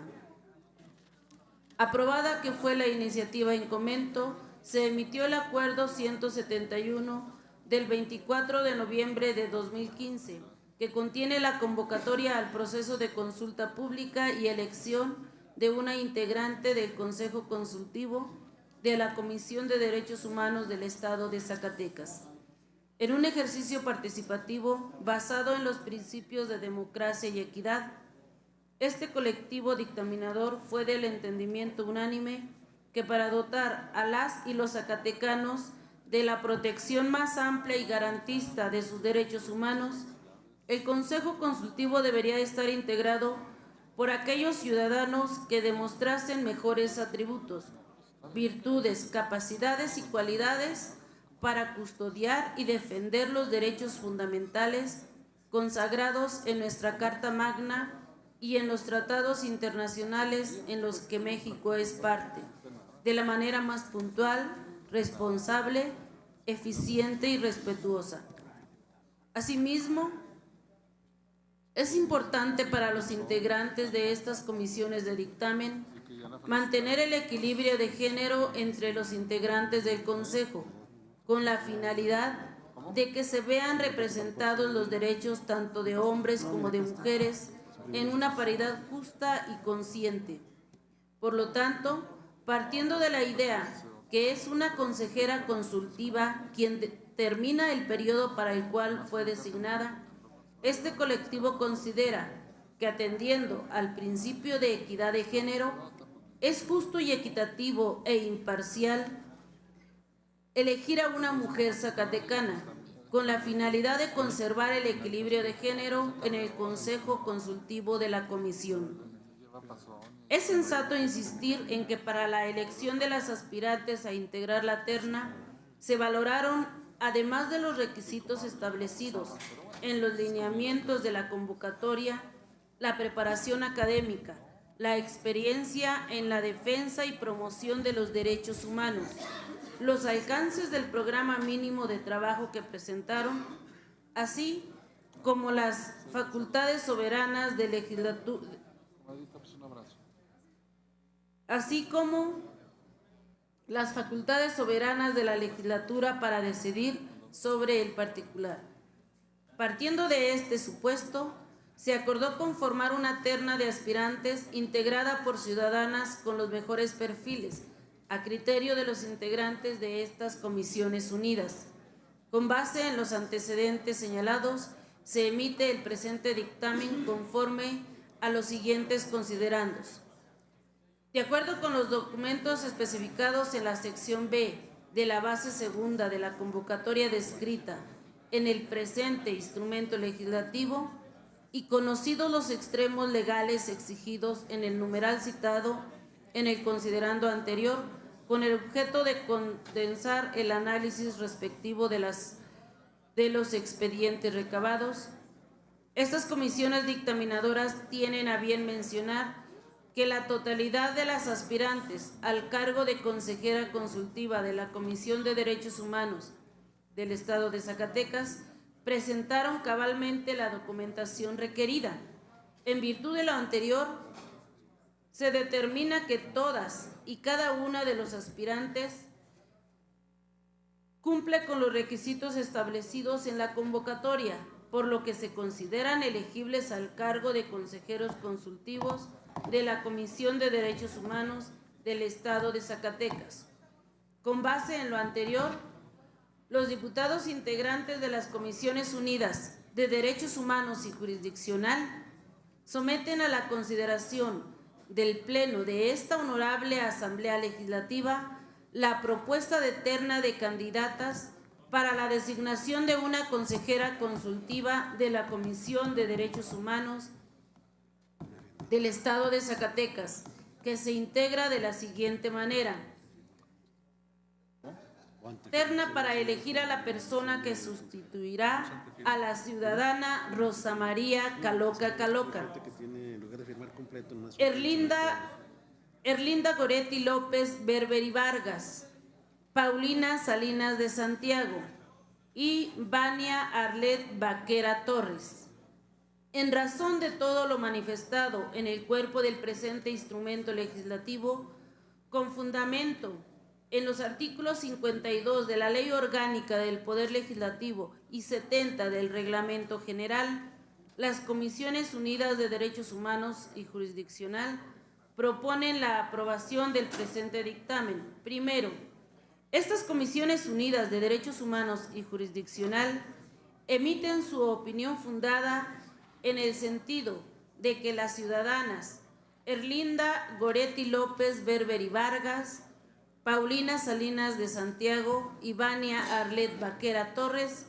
Aprobada que fue la iniciativa en comento, se emitió el Acuerdo 171 del 24 de noviembre de 2015, que contiene la convocatoria al proceso de consulta pública y elección de una integrante del Consejo Consultivo de la Comisión de Derechos Humanos del Estado de Zacatecas. En un ejercicio participativo basado en los principios de democracia y equidad, este colectivo dictaminador fue del entendimiento unánime que para dotar a las y los zacatecanos de la protección más amplia y garantista de sus derechos humanos, el Consejo Consultivo debería estar integrado por aquellos ciudadanos que demostrasen mejores atributos, virtudes, capacidades y cualidades para custodiar y defender los derechos fundamentales consagrados en nuestra Carta Magna y en los tratados internacionales en los que México es parte, de la manera más puntual, responsable, eficiente y respetuosa. Asimismo, es importante para los integrantes de estas comisiones de dictamen mantener el equilibrio de género entre los integrantes del Consejo, con la finalidad de que se vean representados los derechos tanto de hombres como de mujeres en una paridad justa y consciente. Por lo tanto, partiendo de la idea que es una consejera consultiva quien termina el periodo para el cual fue designada, este colectivo considera que, atendiendo al principio de equidad de género, es justo y equitativo e imparcial elegir a una mujer zacatecana con la finalidad de conservar el equilibrio de género en el Consejo Consultivo de la Comisión. Es sensato insistir en que para la elección de las aspirantes a integrar la terna se valoraron, además de los requisitos establecidos en los lineamientos de la convocatoria, la preparación académica, la experiencia en la defensa y promoción de los derechos humanos, los alcances del programa mínimo de trabajo que presentaron, así como las facultades soberanas de legislatura, de la legislatura para decidir sobre el particular. Partiendo de este supuesto, se acordó conformar una terna de aspirantes integrada por ciudadanas con los mejores perfiles, a criterio de los integrantes de estas comisiones unidas. Con base en los antecedentes señalados, se emite el presente dictamen conforme a los siguientes considerandos. De acuerdo con los documentos especificados en la sección B de la base segunda de la convocatoria descrita en el presente instrumento legislativo y conocidos los extremos legales exigidos en el numeral citado en el considerando anterior, con el objeto de condensar el análisis respectivo de los expedientes recabados, estas comisiones dictaminadoras tienen a bien mencionar que la totalidad de las aspirantes al cargo de consejera consultiva de la Comisión de Derechos Humanos del Estado de Zacatecas presentaron cabalmente la documentación requerida. En virtud de lo anterior, se determina que todas y cada una de los aspirantes cumple con los requisitos establecidos en la convocatoria, por lo que se consideran elegibles al cargo de consejeros consultivos de la Comisión de Derechos Humanos del Estado de Zacatecas. Con base en lo anterior, los diputados integrantes de las Comisiones Unidas de Derechos Humanos y Jurisdiccional someten a la consideración del Pleno de esta honorable Asamblea Legislativa la propuesta de terna de candidatas para la designación de una consejera consultiva de la Comisión de Derechos Humanos del Estado de Zacatecas, que se integra de la siguiente manera. Terna para elegir a la persona que sustituirá a la ciudadana Rosa María Caloca Caloca. Erlinda Goretti López Berberi Vargas, Paulina Salinas de Santiago y Vania Arlet Vaquera Torres. En razón de todo lo manifestado en el cuerpo del presente instrumento legislativo, con fundamento en los artículos 52 de la Ley Orgánica del Poder Legislativo y 70 del Reglamento General, las Comisiones Unidas de Derechos Humanos y Jurisdiccional proponen la aprobación del presente dictamen. Primero, estas Comisiones Unidas de Derechos Humanos y Jurisdiccional emiten su opinión fundada en el sentido de que las ciudadanas Erlinda Goretti López Berberi Vargas, Paulina Salinas de Santiago y Vania Arlet Vaquera Torres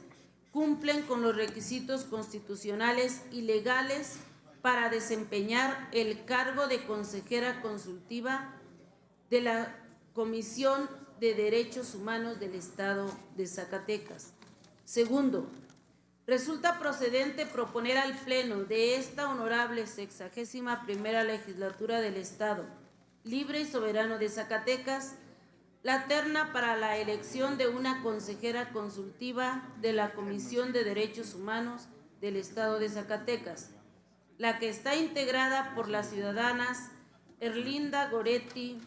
cumplen con los requisitos constitucionales y legales para desempeñar el cargo de consejera consultiva de la Comisión de Derechos Humanos del Estado de Zacatecas. Segundo, resulta procedente proponer al Pleno de esta honorable 61ª Legislatura del Estado Libre y Soberano de Zacatecas la terna para la elección de una consejera consultiva de la Comisión de Derechos Humanos del Estado de Zacatecas, la que está integrada por las ciudadanas Erlinda Goretti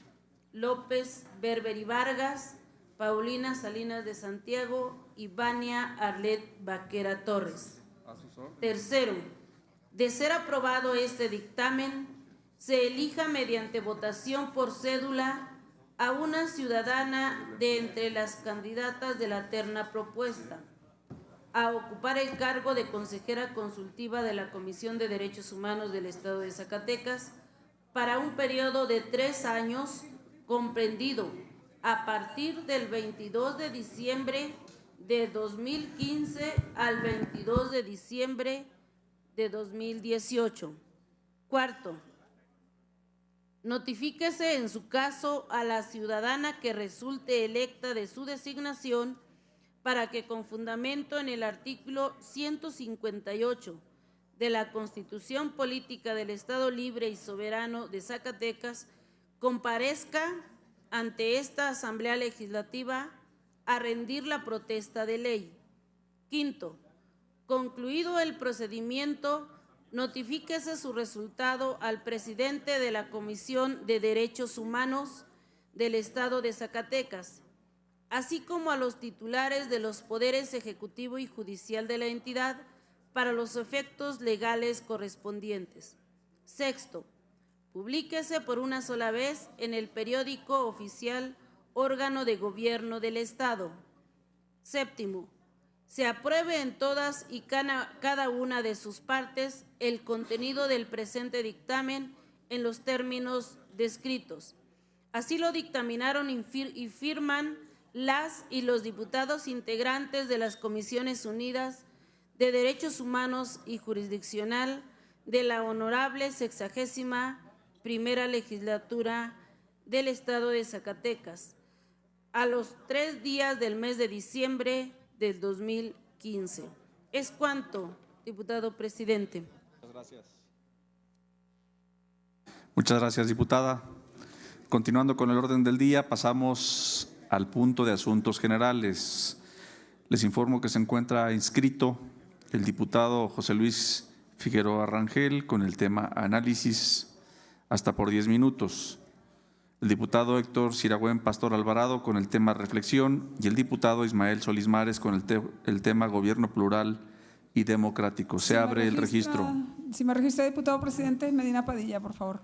López Berberi Vargas, Paulina Salinas de Santiago y Vania Arlet Vaquera Torres. Tercero, de ser aprobado este dictamen, se elija mediante votación por cédula a una ciudadana de entre las candidatas de la terna propuesta a ocupar el cargo de consejera consultiva de la Comisión de Derechos Humanos del Estado de Zacatecas para un periodo de 3 años comprendido a partir del 22 de diciembre de 2015 al 22 de diciembre de 2018. Cuarto, notifíquese en su caso a la ciudadana que resulte electa de su designación para que con fundamento en el artículo 158 de la Constitución Política del Estado Libre y Soberano de Zacatecas comparezca ante esta Asamblea Legislativa a rendir la protesta de ley. Quinto, concluido el procedimiento, notifíquese su resultado al presidente de la Comisión de Derechos Humanos del Estado de Zacatecas, así como a los titulares de los poderes ejecutivo y judicial de la entidad para los efectos legales correspondientes. Sexto, publíquese por una sola vez en el periódico oficial órgano de gobierno del Estado. Séptimo, se apruebe en todas y cada una de sus partes el contenido del presente dictamen en los términos descritos. Así lo dictaminaron y firman las y los diputados integrantes de las Comisiones Unidas de Derechos Humanos y Jurisdiccional de la Honorable 61ª Legislatura del Estado de Zacatecas, a los 3 días del mes de diciembre del 2015. Es cuanto, diputado presidente. Muchas gracias, diputada. Continuando con el orden del día, pasamos al punto de asuntos generales. Les informo que se encuentra inscrito el diputado José Luis Figueroa Rangel con el tema análisis hasta por 10 minutos. El diputado Héctor Siragüen Pastor Alvarado con el tema reflexión y el diputado Ismael Solís Mares con el tema gobierno plural y democrático. Se abre el registro. Si me registra, diputado presidente Medina Padilla, por favor.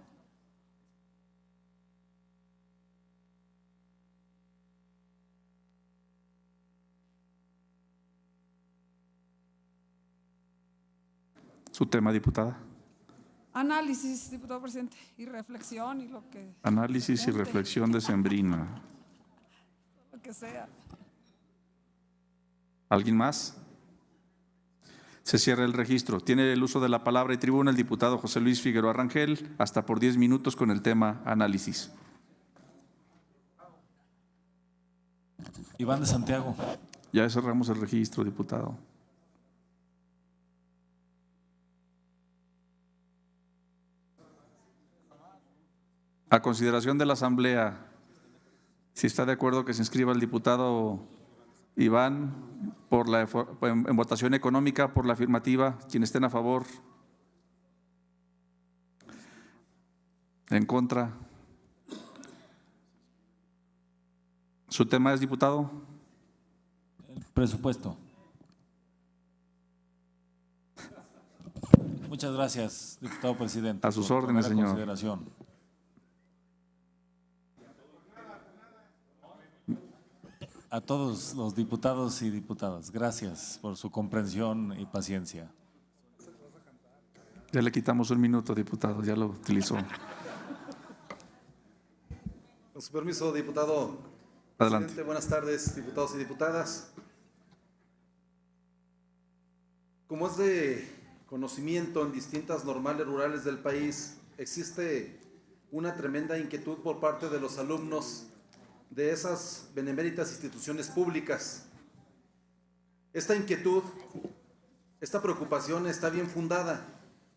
Su tema, diputada. Análisis, diputado presidente, y reflexión y lo que… Análisis y reflexión decembrina. Lo que sea. ¿Alguien más? Se cierra el registro. Tiene el uso de la palabra y tribuna el diputado José Luis Figueroa Rangel, hasta por 10 minutos con el tema análisis. Iván de Santiago. Ya cerramos el registro, diputado. A consideración de la Asamblea, si está de acuerdo que se inscriba el diputado Iván en votación económica por la afirmativa, quienes estén a favor, en contra. ¿Su tema es, diputado? El presupuesto. Muchas gracias, diputado presidente. A sus órdenes, señor. Consideración. A todos los diputados y diputadas, gracias por su comprensión y paciencia. Ya le quitamos un minuto, diputado, ya lo utilizó. Con su permiso, diputado. Adelante. Presidente, buenas tardes, diputados y diputadas. Como es de conocimiento, en distintas normales rurales del país existe una tremenda inquietud por parte de los alumnos de esas beneméritas instituciones públicas. Esta inquietud, esta preocupación está bien fundada,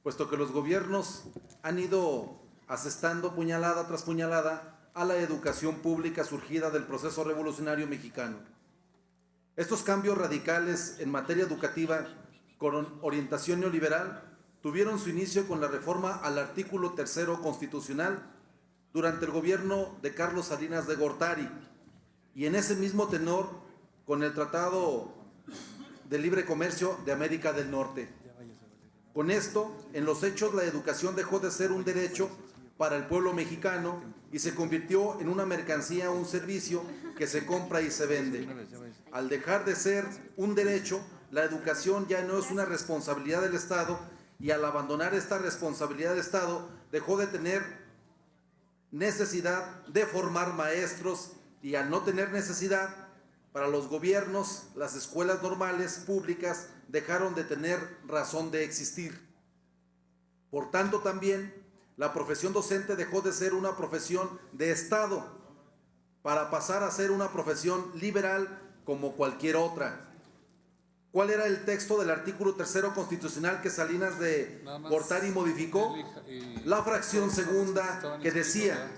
puesto que los gobiernos han ido asestando puñalada tras puñalada a la educación pública surgida del proceso revolucionario mexicano. Estos cambios radicales en materia educativa con orientación neoliberal tuvieron su inicio con la reforma al artículo 3º constitucional durante el gobierno de Carlos Salinas de Gortari, y en ese mismo tenor con el Tratado de Libre Comercio de América del Norte. Con esto, en los hechos, la educación dejó de ser un derecho para el pueblo mexicano y se convirtió en una mercancía, un servicio que se compra y se vende. Al dejar de ser un derecho, la educación ya no es una responsabilidad del Estado, y al abandonar esta responsabilidad del Estado, dejó de tener necesidad de formar maestros, y al no tener necesidad, para los gobiernos, las escuelas normales públicas dejaron de tener razón de existir. Por tanto, también la profesión docente dejó de ser una profesión de Estado para pasar a ser una profesión liberal como cualquier otra. ¿Cuál era el texto del artículo 3º constitucional que Salinas de Gortari modificó? La fracción segunda, que decía: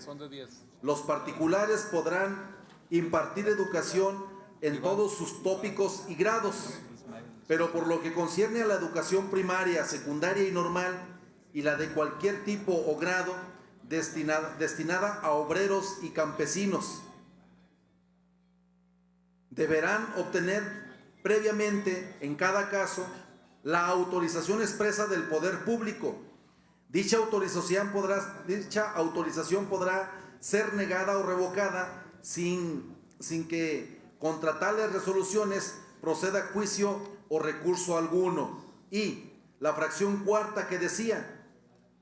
los particulares podrán impartir educación en todos sus tópicos y grados, pero por lo que concierne a la educación primaria, secundaria y normal, y la de cualquier tipo o grado, destinada a obreros y campesinos, deberán obtener previamente, en cada caso, la autorización expresa del poder público. Dicha autorización podrá ser negada o revocada sin que contra tales resoluciones proceda juicio o recurso alguno. Y la fracción cuarta que decía: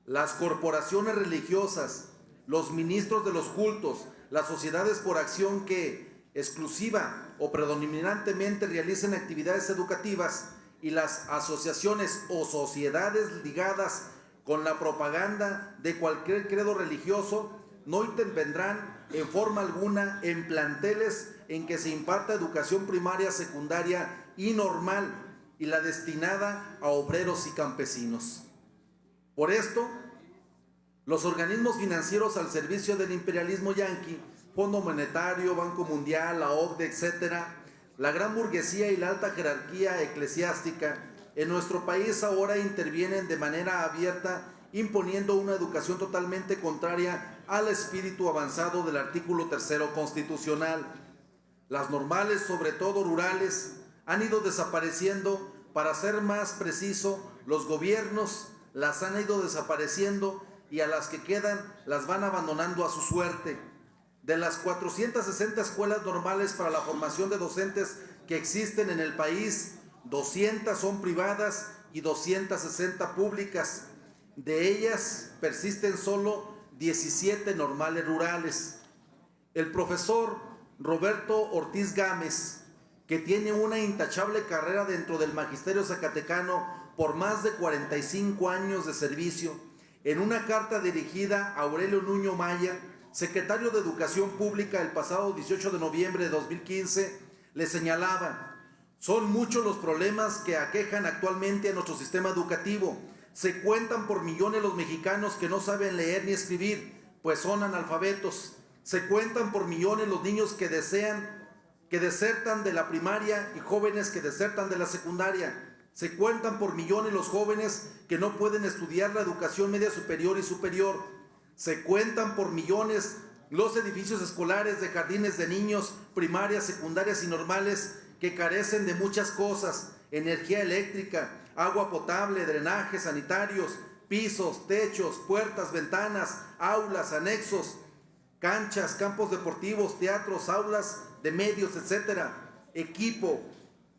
las corporaciones religiosas, los ministros de los cultos, las sociedades por acción que exclusiva o predominantemente realicen actividades educativas y las asociaciones o sociedades ligadas con la propaganda de cualquier credo religioso no intervendrán en forma alguna en planteles en que se imparta educación primaria, secundaria y normal y la destinada a obreros y campesinos. Por esto, los organismos financieros al servicio del imperialismo yanqui, Fondo Monetario, Banco Mundial, la OCDE, etcétera, la gran burguesía y la alta jerarquía eclesiástica en nuestro país ahora intervienen de manera abierta, imponiendo una educación totalmente contraria al espíritu avanzado del artículo 3º constitucional. Las normales, sobre todo rurales, han ido desapareciendo. Para ser más preciso, los gobiernos las han ido desapareciendo y a las que quedan las van abandonando a su suerte. De las 460 escuelas normales para la formación de docentes que existen en el país, 200 son privadas y 260 públicas. De ellas persisten solo 17 normales rurales. El profesor Roberto Ortiz Gámez, que tiene una intachable carrera dentro del magisterio zacatecano por más de 45 años de servicio, en una carta dirigida a Aurelio Nuño Maya, secretario de Educación Pública, el pasado 18 de noviembre de 2015, le señalaba: son muchos los problemas que aquejan actualmente a nuestro sistema educativo. Se cuentan por millones los mexicanos que no saben leer ni escribir, pues son analfabetos. Se cuentan por millones los niños que desertan de la primaria y jóvenes que desertan de la secundaria. Se cuentan por millones los jóvenes que no pueden estudiar la educación media superior y superior. Se cuentan por millones los edificios escolares de jardines de niños, primarias, secundarias y normales que carecen de muchas cosas: energía eléctrica, agua potable, drenajes sanitarios, pisos, techos, puertas, ventanas, aulas, anexos, canchas, campos deportivos, teatros, aulas de medios, etcétera, equipo,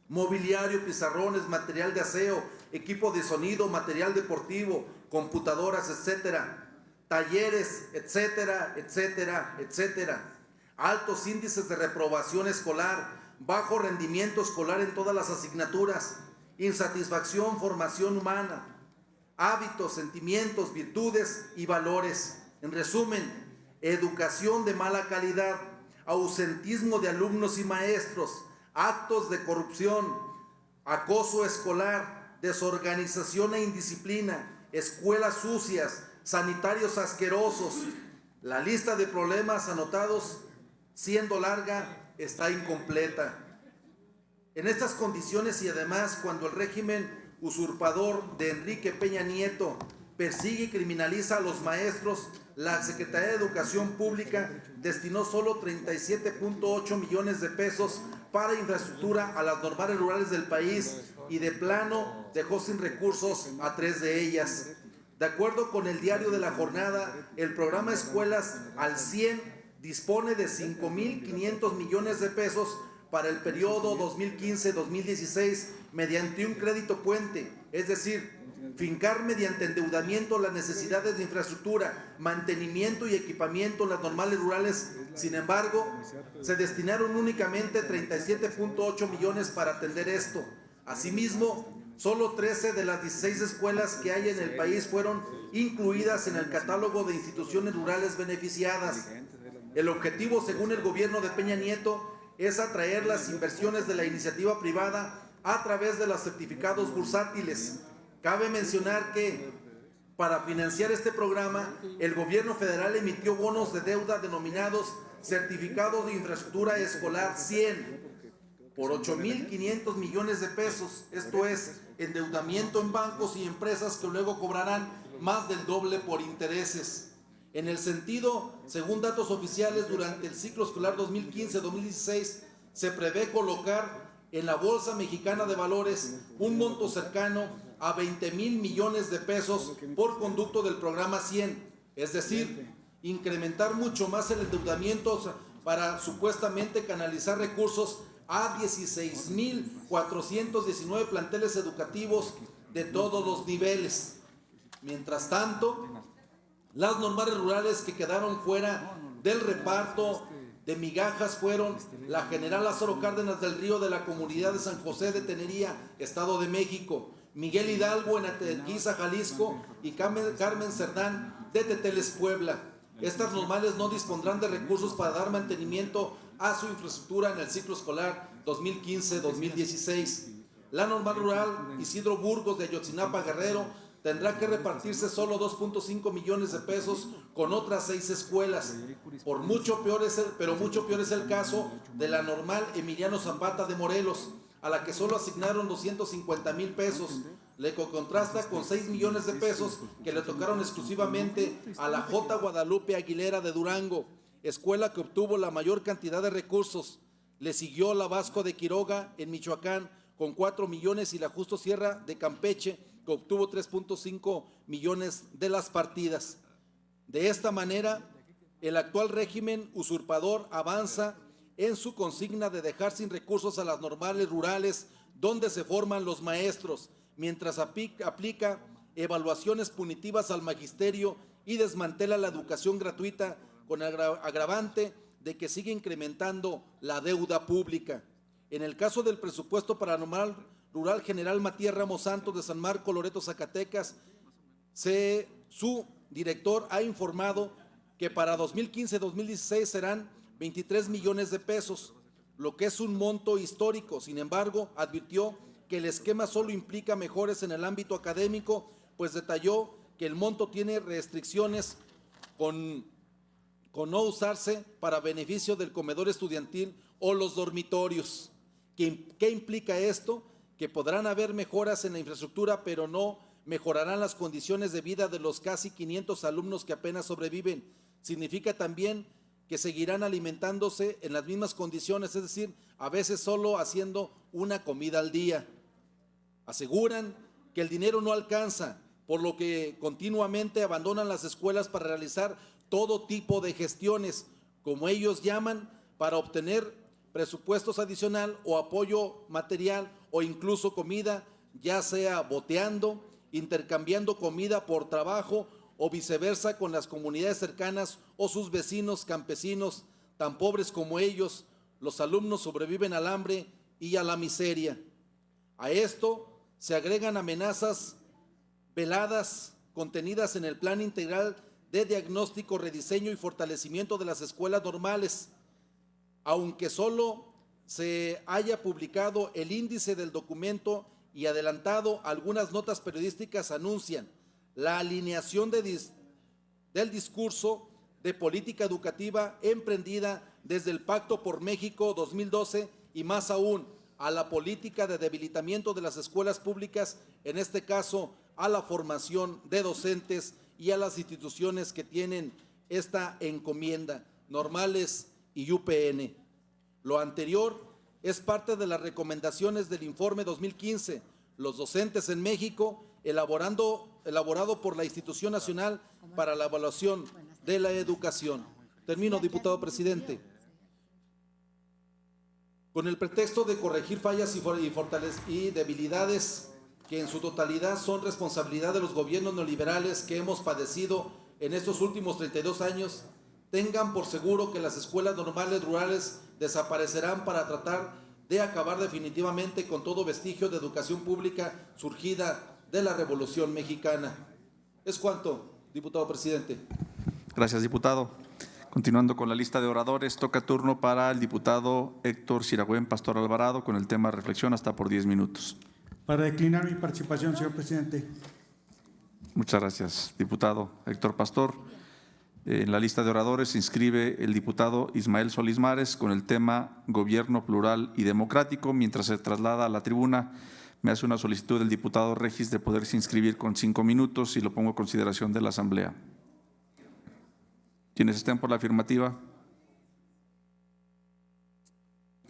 mobiliario, pizarrones, material de aseo, equipo de sonido, material deportivo, computadoras, etcétera, talleres, etcétera, etcétera, etcétera. Altos índices de reprobación escolar, bajo rendimiento escolar en todas las asignaturas, insatisfacción, formación humana, hábitos, sentimientos, virtudes y valores. En resumen, educación de mala calidad, ausentismo de alumnos y maestros, actos de corrupción, acoso escolar, desorganización e indisciplina, escuelas sucias, sanitarios asquerosos. La lista de problemas anotados, siendo larga, está incompleta. En estas condiciones y además cuando el régimen usurpador de Enrique Peña Nieto persigue y criminaliza a los maestros, la Secretaría de Educación Pública destinó solo 37.8 millones de pesos para infraestructura a las normales rurales del país y de plano dejó sin recursos a 3 de ellas. De acuerdo con el Diario de la Jornada, el programa Escuelas al 100 dispone de 5.500 millones de pesos para el periodo 2015-2016 mediante un crédito puente, es decir, fincar mediante endeudamiento las necesidades de infraestructura, mantenimiento y equipamiento en las normales rurales. Sin embargo, se destinaron únicamente 37.8 millones para atender esto. Asimismo, solo 13 de las 16 escuelas que hay en el país fueron incluidas en el catálogo de instituciones rurales beneficiadas. El objetivo, según el gobierno de Peña Nieto, es atraer las inversiones de la iniciativa privada a través de los certificados bursátiles. Cabe mencionar que para financiar este programa, el gobierno federal emitió bonos de deuda denominados certificados de infraestructura escolar 100 por 8.500 millones de pesos. Esto es endeudamiento en bancos y empresas que luego cobrarán más del doble por intereses. En el sentido, según datos oficiales, durante el ciclo escolar 2015-2016 se prevé colocar en la Bolsa Mexicana de Valores un monto cercano a 20,000 millones de pesos por conducto del programa 100, es decir, incrementar mucho más el endeudamiento para supuestamente canalizar recursos a 16,419 planteles educativos de todos los niveles. Mientras tanto, las normales rurales que quedaron fuera del reparto de migajas fueron la General Lázaro Cárdenas del Río de la comunidad de San José de Tenería, Estado de México, Miguel Hidalgo en Atequiza, Jalisco, y Carmen Cerdán de Teteles, Puebla. Estas normales no dispondrán de recursos para dar mantenimiento a su infraestructura en el ciclo escolar 2015-2016. La normal rural Isidro Burgos de Ayotzinapa, Guerrero, tendrá que repartirse solo 2.5 millones de pesos con otras 6 escuelas. Pero mucho peor es el caso de la normal Emiliano Zapata de Morelos, a la que solo asignaron 250,000 pesos. Le contrasta con 6 millones de pesos que le tocaron exclusivamente a la J. Guadalupe Aguilera de Durango, escuela que obtuvo la mayor cantidad de recursos. Le siguió la Vasco de Quiroga en Michoacán con 4 millones y la Justo Sierra de Campeche, que obtuvo 3.5 millones de las partidas. De esta manera, el actual régimen usurpador avanza en su consigna de dejar sin recursos a las normales rurales donde se forman los maestros, mientras aplica evaluaciones punitivas al magisterio y desmantela la educación gratuita con el agravante de que sigue incrementando la deuda pública. En el caso del presupuesto para normal rural General Matías Ramos Santos de San Marco, Loreto, Zacatecas, su director ha informado que para 2015-2016 serán 23 millones de pesos, lo que es un monto histórico. Sin embargo, advirtió que el esquema solo implica mejoras en el ámbito académico, pues detalló que el monto tiene restricciones con no usarse para beneficio del comedor estudiantil o los dormitorios. ¿Qué implica esto? Que podrán haber mejoras en la infraestructura, pero no mejorarán las condiciones de vida de los casi 500 alumnos que apenas sobreviven. Significa también que seguirán alimentándose en las mismas condiciones, es decir, a veces solo haciendo una comida al día. Aseguran que el dinero no alcanza, por lo que continuamente abandonan las escuelas para realizar todo tipo de gestiones, como ellos llaman, para obtener presupuestos adicional o apoyo material o incluso comida, ya sea boteando, intercambiando comida por trabajo o viceversa con las comunidades cercanas o sus vecinos campesinos tan pobres como ellos. Los alumnos sobreviven al hambre y a la miseria. A esto se agregan amenazas veladas contenidas en el Plan Integral de Diagnóstico, Rediseño y Fortalecimiento de las Escuelas Normales. Aunque solo se haya publicado el índice del documento y adelantado, algunas notas periodísticas anuncian la alineación del discurso de política educativa emprendida desde el Pacto por México 2012 y más aún a la política de debilitamiento de las escuelas públicas, en este caso a la formación de docentes y a las instituciones que tienen esta encomienda, normales y UPN. Lo anterior es parte de las recomendaciones del informe 2015, Los docentes en México, elaborado por la Institución Nacional para la Evaluación de la Educación. Termino, diputado presidente. Con el pretexto de corregir fallas y debilidades que en su totalidad son responsabilidad de los gobiernos neoliberales que hemos padecido en estos últimos 32 años, tengan por seguro que las escuelas normales rurales desaparecerán para tratar de acabar definitivamente con todo vestigio de educación pública surgida de la Revolución Mexicana. Es cuanto, diputado presidente. Gracias, diputado. Continuando con la lista de oradores, toca turno para el diputado Héctor Siragüen Pastor Alvarado con el tema reflexión hasta por 10 minutos. Para declinar mi participación, señor presidente. Muchas gracias, diputado Héctor Pastor. En la lista de oradores se inscribe el diputado Ismael Solís Mares con el tema Gobierno Plural y Democrático. Mientras se traslada a la tribuna, me hace una solicitud del diputado Regis de poderse inscribir con 5 minutos y lo pongo a consideración de la Asamblea. ¿Quienes estén por la afirmativa?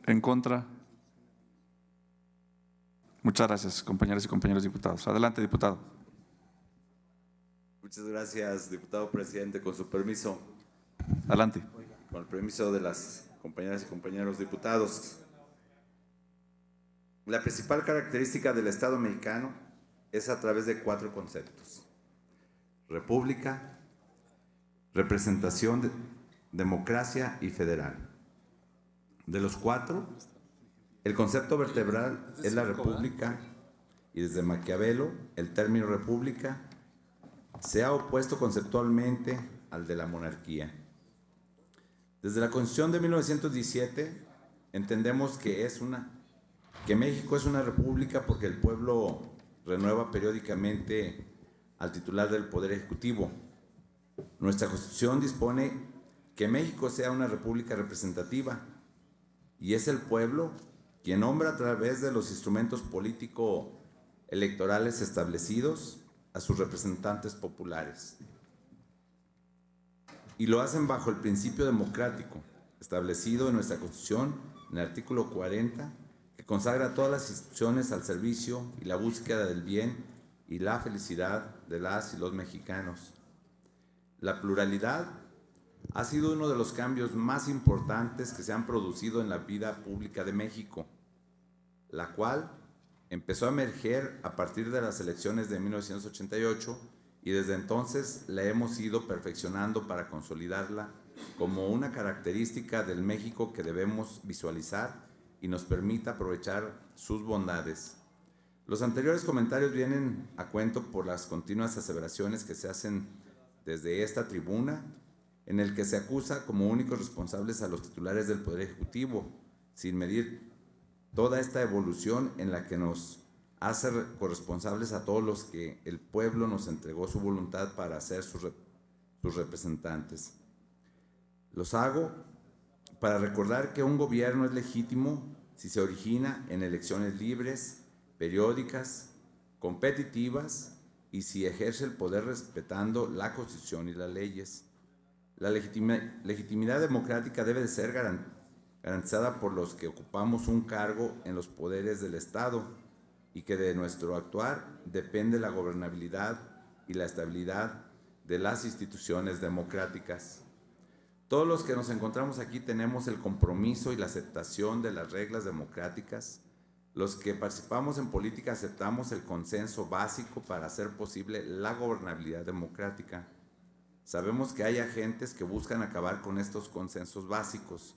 ¿En contra? Muchas gracias, compañeras y compañeros diputados. Adelante, diputado. Muchas gracias, diputado presidente. Con su permiso. Adelante. Con el permiso de las compañeras y compañeros diputados. La principal característica del Estado mexicano es a través de 4 conceptos: república, representación, democracia y federal. De los 4, el concepto vertebral es la república, y desde Maquiavelo el término república se ha opuesto conceptualmente al de la monarquía. Desde la Constitución de 1917 entendemos que México es una república porque el pueblo renueva periódicamente al titular del Poder Ejecutivo. Nuestra Constitución dispone que México sea una república representativa y es el pueblo quien nombra a través de los instrumentos político-electorales establecidos a sus representantes populares. Y lo hacen bajo el principio democrático establecido en nuestra Constitución en el artículo 40, que consagra todas las instituciones al servicio y la búsqueda del bien y la felicidad de las y los mexicanos. La pluralidad ha sido uno de los cambios más importantes que se han producido en la vida pública de México, la cual empezó a emerger a partir de las elecciones de 1988 y desde entonces la hemos ido perfeccionando para consolidarla como una característica del México que debemos visualizar y nos permita aprovechar sus bondades. Los anteriores comentarios vienen a cuento por las continuas aseveraciones que se hacen desde esta tribuna, en el que se acusa como únicos responsables a los titulares del Poder Ejecutivo, sin medir toda esta evolución en la que nos hace corresponsables a todos los que el pueblo nos entregó su voluntad para ser sus representantes. Los hago para recordar que un gobierno es legítimo si se origina en elecciones libres, periódicas, competitivas y si ejerce el poder respetando la Constitución y las leyes. La legitimidad democrática debe de ser garantizada por los que ocupamos un cargo en los poderes del Estado y que de nuestro actuar depende la gobernabilidad y la estabilidad de las instituciones democráticas. Todos los que nos encontramos aquí tenemos el compromiso y la aceptación de las reglas democráticas. Los que participamos en política aceptamos el consenso básico para hacer posible la gobernabilidad democrática. Sabemos que hay agentes que buscan acabar con estos consensos básicos,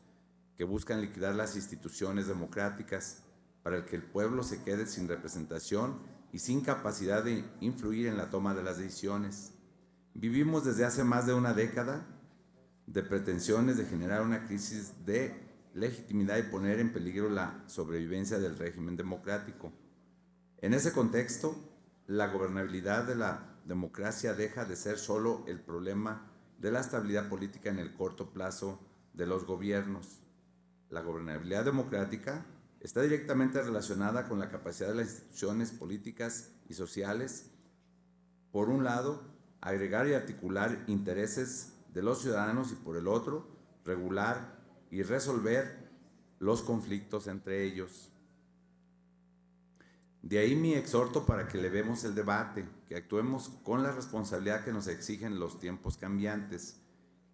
que buscan liquidar las instituciones democráticas para que el pueblo se quede sin representación y sin capacidad de influir en la toma de las decisiones. Vivimos desde hace más de una década de pretensiones de generar una crisis de legitimidad y poner en peligro la sobrevivencia del régimen democrático. En ese contexto, la gobernabilidad de la democracia deja de ser solo el problema de la estabilidad política en el corto plazo de los gobiernos. La gobernabilidad democrática está directamente relacionada con la capacidad de las instituciones políticas y sociales, por un lado, agregar y articular intereses de los ciudadanos y por el otro, regular y resolver los conflictos entre ellos. De ahí mi exhorto para que elevemos el debate, que actuemos con la responsabilidad que nos exigen los tiempos cambiantes,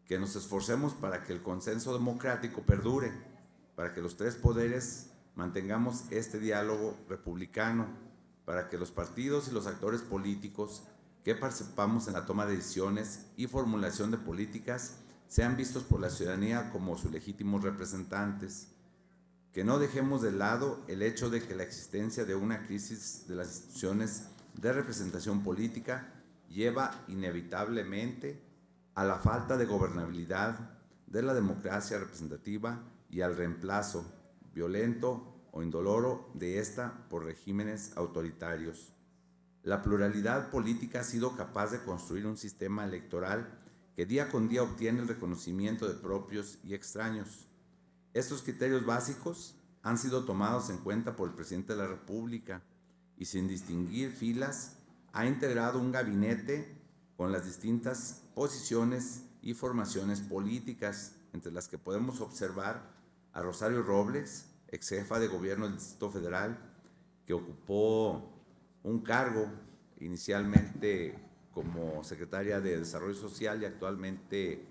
que nos esforcemos para que el consenso democrático perdure, para que los tres poderes mantengamos este diálogo republicano, para que los partidos y los actores políticos que participamos en la toma de decisiones y formulación de políticas sean vistos por la ciudadanía como sus legítimos representantes, que no dejemos de lado el hecho de que la existencia de una crisis de las instituciones de representación política lleva inevitablemente a la falta de gobernabilidad de la democracia representativa y al reemplazo violento o indoloro de esta por regímenes autoritarios. La pluralidad política ha sido capaz de construir un sistema electoral que día con día obtiene el reconocimiento de propios y extraños. Estos criterios básicos han sido tomados en cuenta por el presidente de la República y sin distinguir filas ha integrado un gabinete con las distintas posiciones y formaciones políticas, entre las que podemos observar a Rosario Robles, ex jefa de gobierno del Distrito Federal, que ocupó un cargo inicialmente como secretaria de Desarrollo Social y actualmente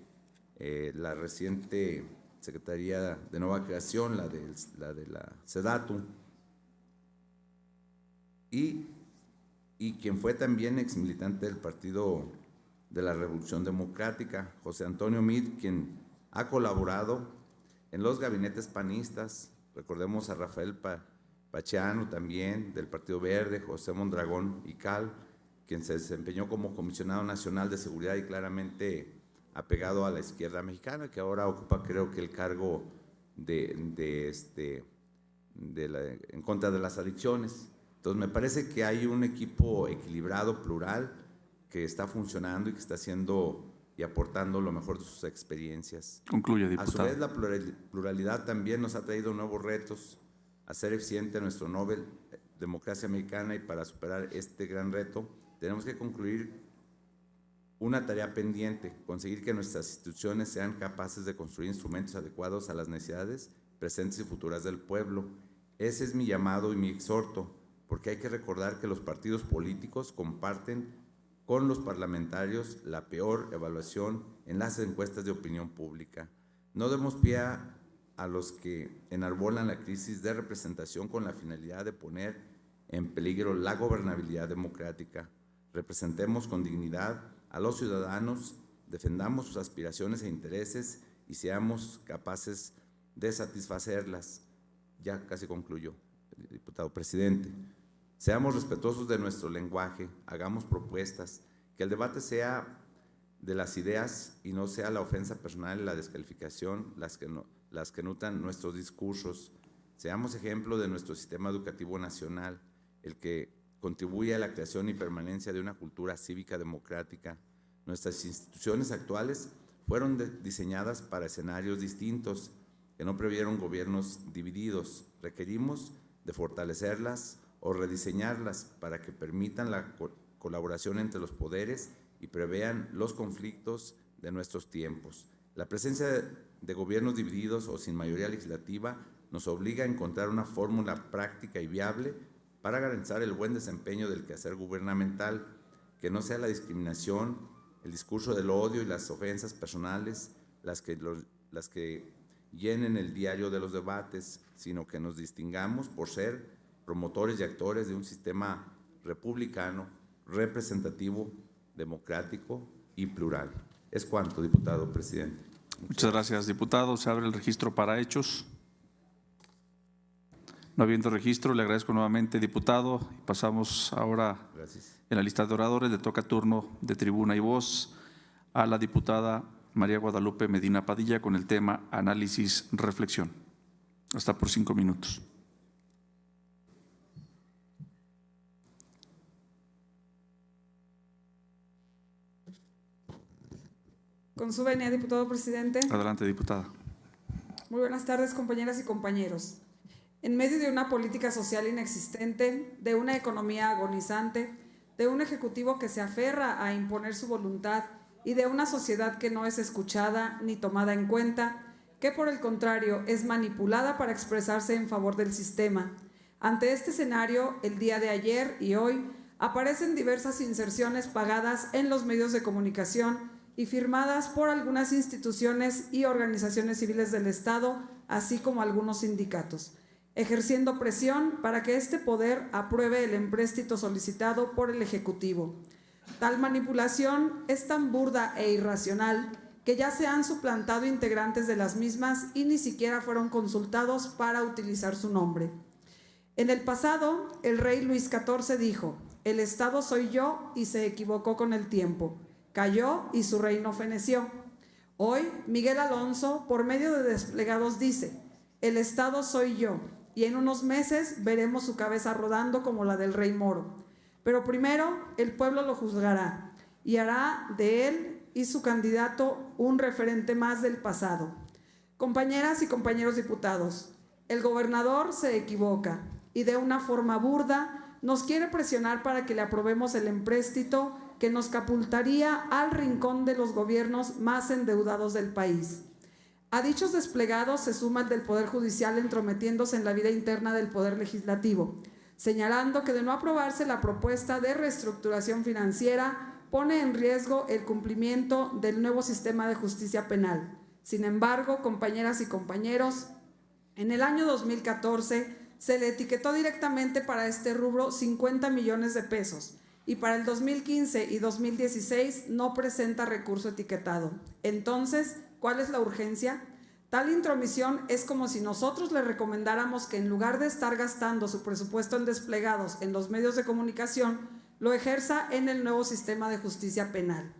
la reciente Secretaría de Nueva Creación, la de la SEDATU. y quien fue también exmilitante del Partido de la Revolución Democrática, José Antonio Meade, quien ha colaborado en los gabinetes panistas. Recordemos a Rafael Pacheano también, del Partido Verde, José Mondragón y Cal, quien se desempeñó como comisionado nacional de seguridad y claramente apegado a la izquierda mexicana, que ahora ocupa, creo que, el cargo en contra de las adicciones. Entonces me parece que hay un equipo equilibrado, plural, que está funcionando y que está haciendo y aportando lo mejor de sus experiencias. Concluye, diputado. A su vez, la pluralidad también nos ha traído nuevos retos: hacer eficiente nuestro Nobel Democracia Americana, y para superar este gran reto tenemos que concluir una tarea pendiente: conseguir que nuestras instituciones sean capaces de construir instrumentos adecuados a las necesidades presentes y futuras del pueblo. Ese es mi llamado y mi exhorto, porque hay que recordar que los partidos políticos comparten con los parlamentarios la peor evaluación en las encuestas de opinión pública. No demos pie a los que enarbolan la crisis de representación con la finalidad de poner en peligro la gobernabilidad democrática. Representemos con dignidad a los ciudadanos, defendamos sus aspiraciones e intereses y seamos capaces de satisfacerlas. Ya casi concluyo, diputado presidente. Seamos respetuosos de nuestro lenguaje, hagamos propuestas, que el debate sea de las ideas y no sea la ofensa personal y la descalificación las que nutran nuestros discursos. Seamos ejemplo de nuestro sistema educativo nacional, el que contribuye a la creación y permanencia de una cultura cívica democrática. Nuestras instituciones actuales fueron diseñadas para escenarios distintos, que no previeron gobiernos divididos. Requerimos de fortalecerlas o rediseñarlas para que permitan la colaboración entre los poderes y prevean los conflictos de nuestros tiempos. La presencia de gobiernos divididos o sin mayoría legislativa nos obliga a encontrar una fórmula práctica y viable para garantizar el buen desempeño del quehacer gubernamental, que no sea la discriminación, el discurso del odio y las ofensas personales las que llenen el diario de los debates, sino que nos distingamos por ser promotores y actores de un sistema republicano, representativo, democrático y plural. Es cuanto, diputado presidente. Muchas gracias, diputado. Se abre el registro para hechos. No habiendo registro, le agradezco nuevamente, diputado. Pasamos ahora, gracias, en la lista de oradores. Le toca turno de tribuna y voz a la diputada María Guadalupe Medina Padilla con el tema análisis, reflexión. Hasta por 5 minutos. Con su venia, diputado presidente. Adelante, diputada. Muy buenas tardes, compañeras y compañeros. En medio de una política social inexistente, de una economía agonizante, de un ejecutivo que se aferra a imponer su voluntad y de una sociedad que no es escuchada ni tomada en cuenta, que por el contrario es manipulada para expresarse en favor del sistema. Ante este escenario, el día de ayer y hoy aparecen diversas inserciones pagadas en los medios de comunicación y firmadas por algunas instituciones y organizaciones civiles del Estado, así como algunos sindicatos, ejerciendo presión para que este poder apruebe el empréstito solicitado por el Ejecutivo. Tal manipulación es tan burda e irracional que ya se han suplantado integrantes de las mismas y ni siquiera fueron consultados para utilizar su nombre. En el pasado, el rey Luis XIV dijo: "El Estado soy yo", y se equivocó con el tiempo. Cayó y su reino feneció. Hoy, Miguel Alonso, por medio de desplegados, dice: "El Estado soy yo", y en unos meses veremos su cabeza rodando como la del rey Moro. Pero primero, el pueblo lo juzgará y hará de él y su candidato un referente más del pasado. Compañeras y compañeros diputados, el gobernador se equivoca y de una forma burda nos quiere presionar para que le aprobemos el empréstito que nos catapultaría al rincón de los gobiernos más endeudados del país. A dichos desplegados se suma el del Poder Judicial entrometiéndose en la vida interna del Poder Legislativo, señalando que de no aprobarse la propuesta de reestructuración financiera pone en riesgo el cumplimiento del nuevo sistema de justicia penal. Sin embargo, compañeras y compañeros, en el año 2014 se le etiquetó directamente para este rubro 50 millones de pesos y para el 2015 y 2016 no presenta recurso etiquetado. Entonces, ¿cuál es la urgencia? Tal intromisión es como si nosotros le recomendáramos que en lugar de estar gastando su presupuesto en desplegados en los medios de comunicación, lo ejerza en el nuevo sistema de justicia penal.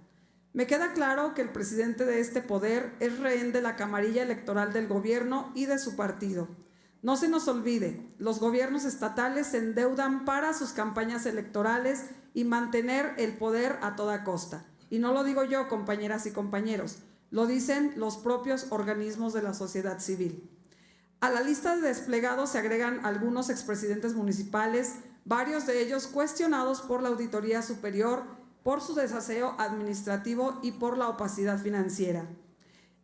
Me queda claro que el presidente de este poder es rehén de la camarilla electoral del gobierno y de su partido. No se nos olvide, los gobiernos estatales se endeudan para sus campañas electorales y mantener el poder a toda costa. Y no lo digo yo, compañeras y compañeros, lo dicen los propios organismos de la sociedad civil. A la lista de desplegados se agregan algunos expresidentes municipales, varios de ellos cuestionados por la Auditoría Superior por su desaseo administrativo y por la opacidad financiera.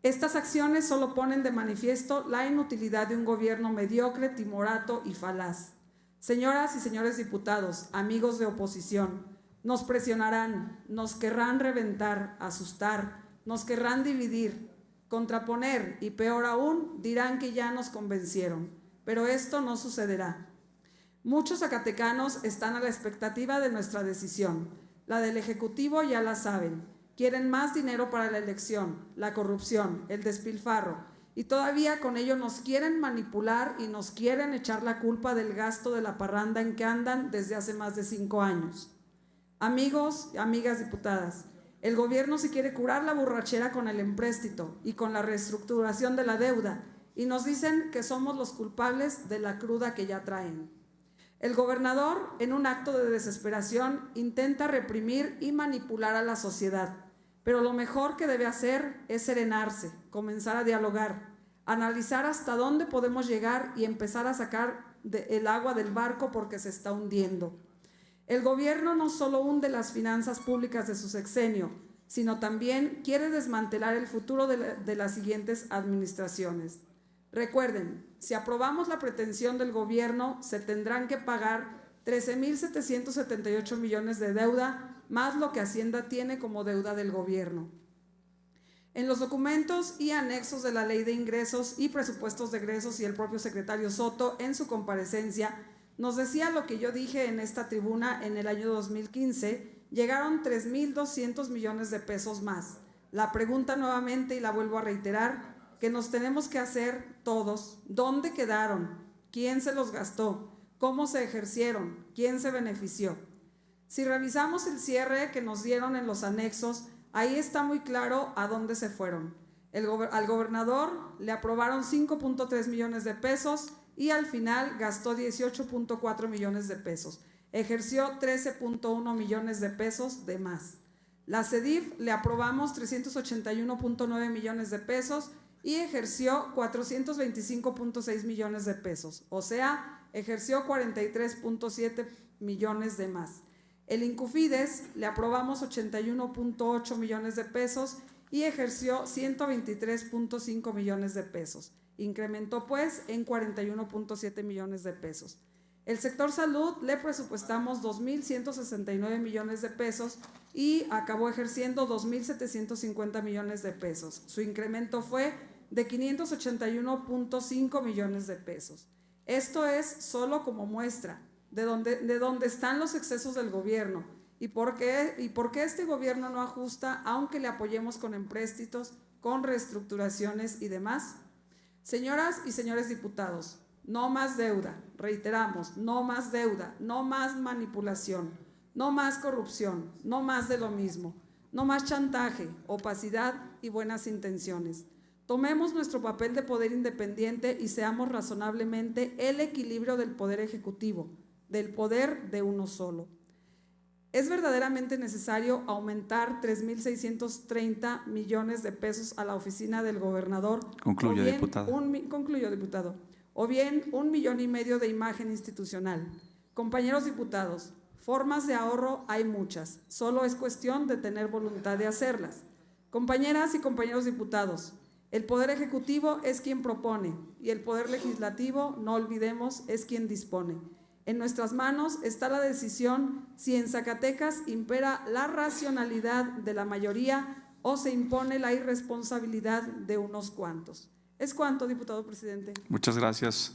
Estas acciones solo ponen de manifiesto la inutilidad de un gobierno mediocre, timorato y falaz. Señoras y señores diputados, amigos de oposición, nos presionarán, nos querrán reventar, asustar, nos querrán dividir, contraponer y peor aún, dirán que ya nos convencieron. Pero esto no sucederá. Muchos zacatecanos están a la expectativa de nuestra decisión. La del Ejecutivo ya la saben. Quieren más dinero para la elección, la corrupción, el despilfarro, y todavía con ello nos quieren manipular y nos quieren echar la culpa del gasto de la parranda en que andan desde hace más de 5 años. Amigos y amigas diputadas, el gobierno se quiere curar la borrachera con el empréstito y con la reestructuración de la deuda, y nos dicen que somos los culpables de la cruda que ya traen. El gobernador, en un acto de desesperación, intenta reprimir y manipular a la sociedad, pero lo mejor que debe hacer es serenarse, comenzar a dialogar, analizar hasta dónde podemos llegar y empezar a sacar el agua del barco porque se está hundiendo. El gobierno no solo hunde las finanzas públicas de su sexenio, sino también quiere desmantelar el futuro de las siguientes administraciones. Recuerden, si aprobamos la pretensión del gobierno, se tendrán que pagar 13.778 millones de deuda, más lo que Hacienda tiene como deuda del gobierno. En los documentos y anexos de la Ley de Ingresos y Presupuestos de Egresos y el propio secretario Soto en su comparecencia nos decía lo que yo dije en esta tribuna en el año 2015, llegaron 3.200 millones de pesos más. La pregunta nuevamente, y la vuelvo a reiterar, que nos tenemos que hacer todos, ¿dónde quedaron? ¿Quién se los gastó? ¿Cómo se ejercieron? ¿Quién se benefició? Si revisamos el cierre que nos dieron en los anexos, ahí está muy claro a dónde se fueron. Al gobernador le aprobaron 5.3 millones de pesos y al final gastó 18.4 millones de pesos. Ejerció 13.1 millones de pesos de más. La CEDIF le aprobamos 381.9 millones de pesos y ejerció 425.6 millones de pesos, o sea, ejerció 43.7 millones de más. El Incufides le aprobamos 81.8 millones de pesos y ejerció 123.5 millones de pesos. Incrementó pues en 41.7 millones de pesos. El sector salud le presupuestamos 2.169 millones de pesos y acabó ejerciendo 2.750 millones de pesos. Su incremento fue de 581.5 millones de pesos. Esto es solo como muestra de dónde están los excesos del gobierno y por qué este gobierno no ajusta aunque le apoyemos con empréstitos, con reestructuraciones y demás. Señoras y señores diputados, no más deuda, reiteramos, no más deuda, no más manipulación, no más corrupción, no más de lo mismo, no más chantaje, opacidad y buenas intenciones. Tomemos nuestro papel de poder independiente y seamos razonablemente el equilibrio del poder ejecutivo, del poder de uno solo. ¿Es verdaderamente necesario aumentar 3.630 millones de pesos a la oficina del gobernador? Concluyo, diputado. Concluyo, diputado. O bien 1,5 millones de imagen institucional. Compañeros diputados, formas de ahorro hay muchas, solo es cuestión de tener voluntad de hacerlas. Compañeras y compañeros diputados, el Poder Ejecutivo es quien propone y el Poder Legislativo, no olvidemos, es quien dispone. En nuestras manos está la decisión si en Zacatecas impera la racionalidad de la mayoría o se impone la irresponsabilidad de unos cuantos. Es cuanto, diputado presidente. Muchas gracias.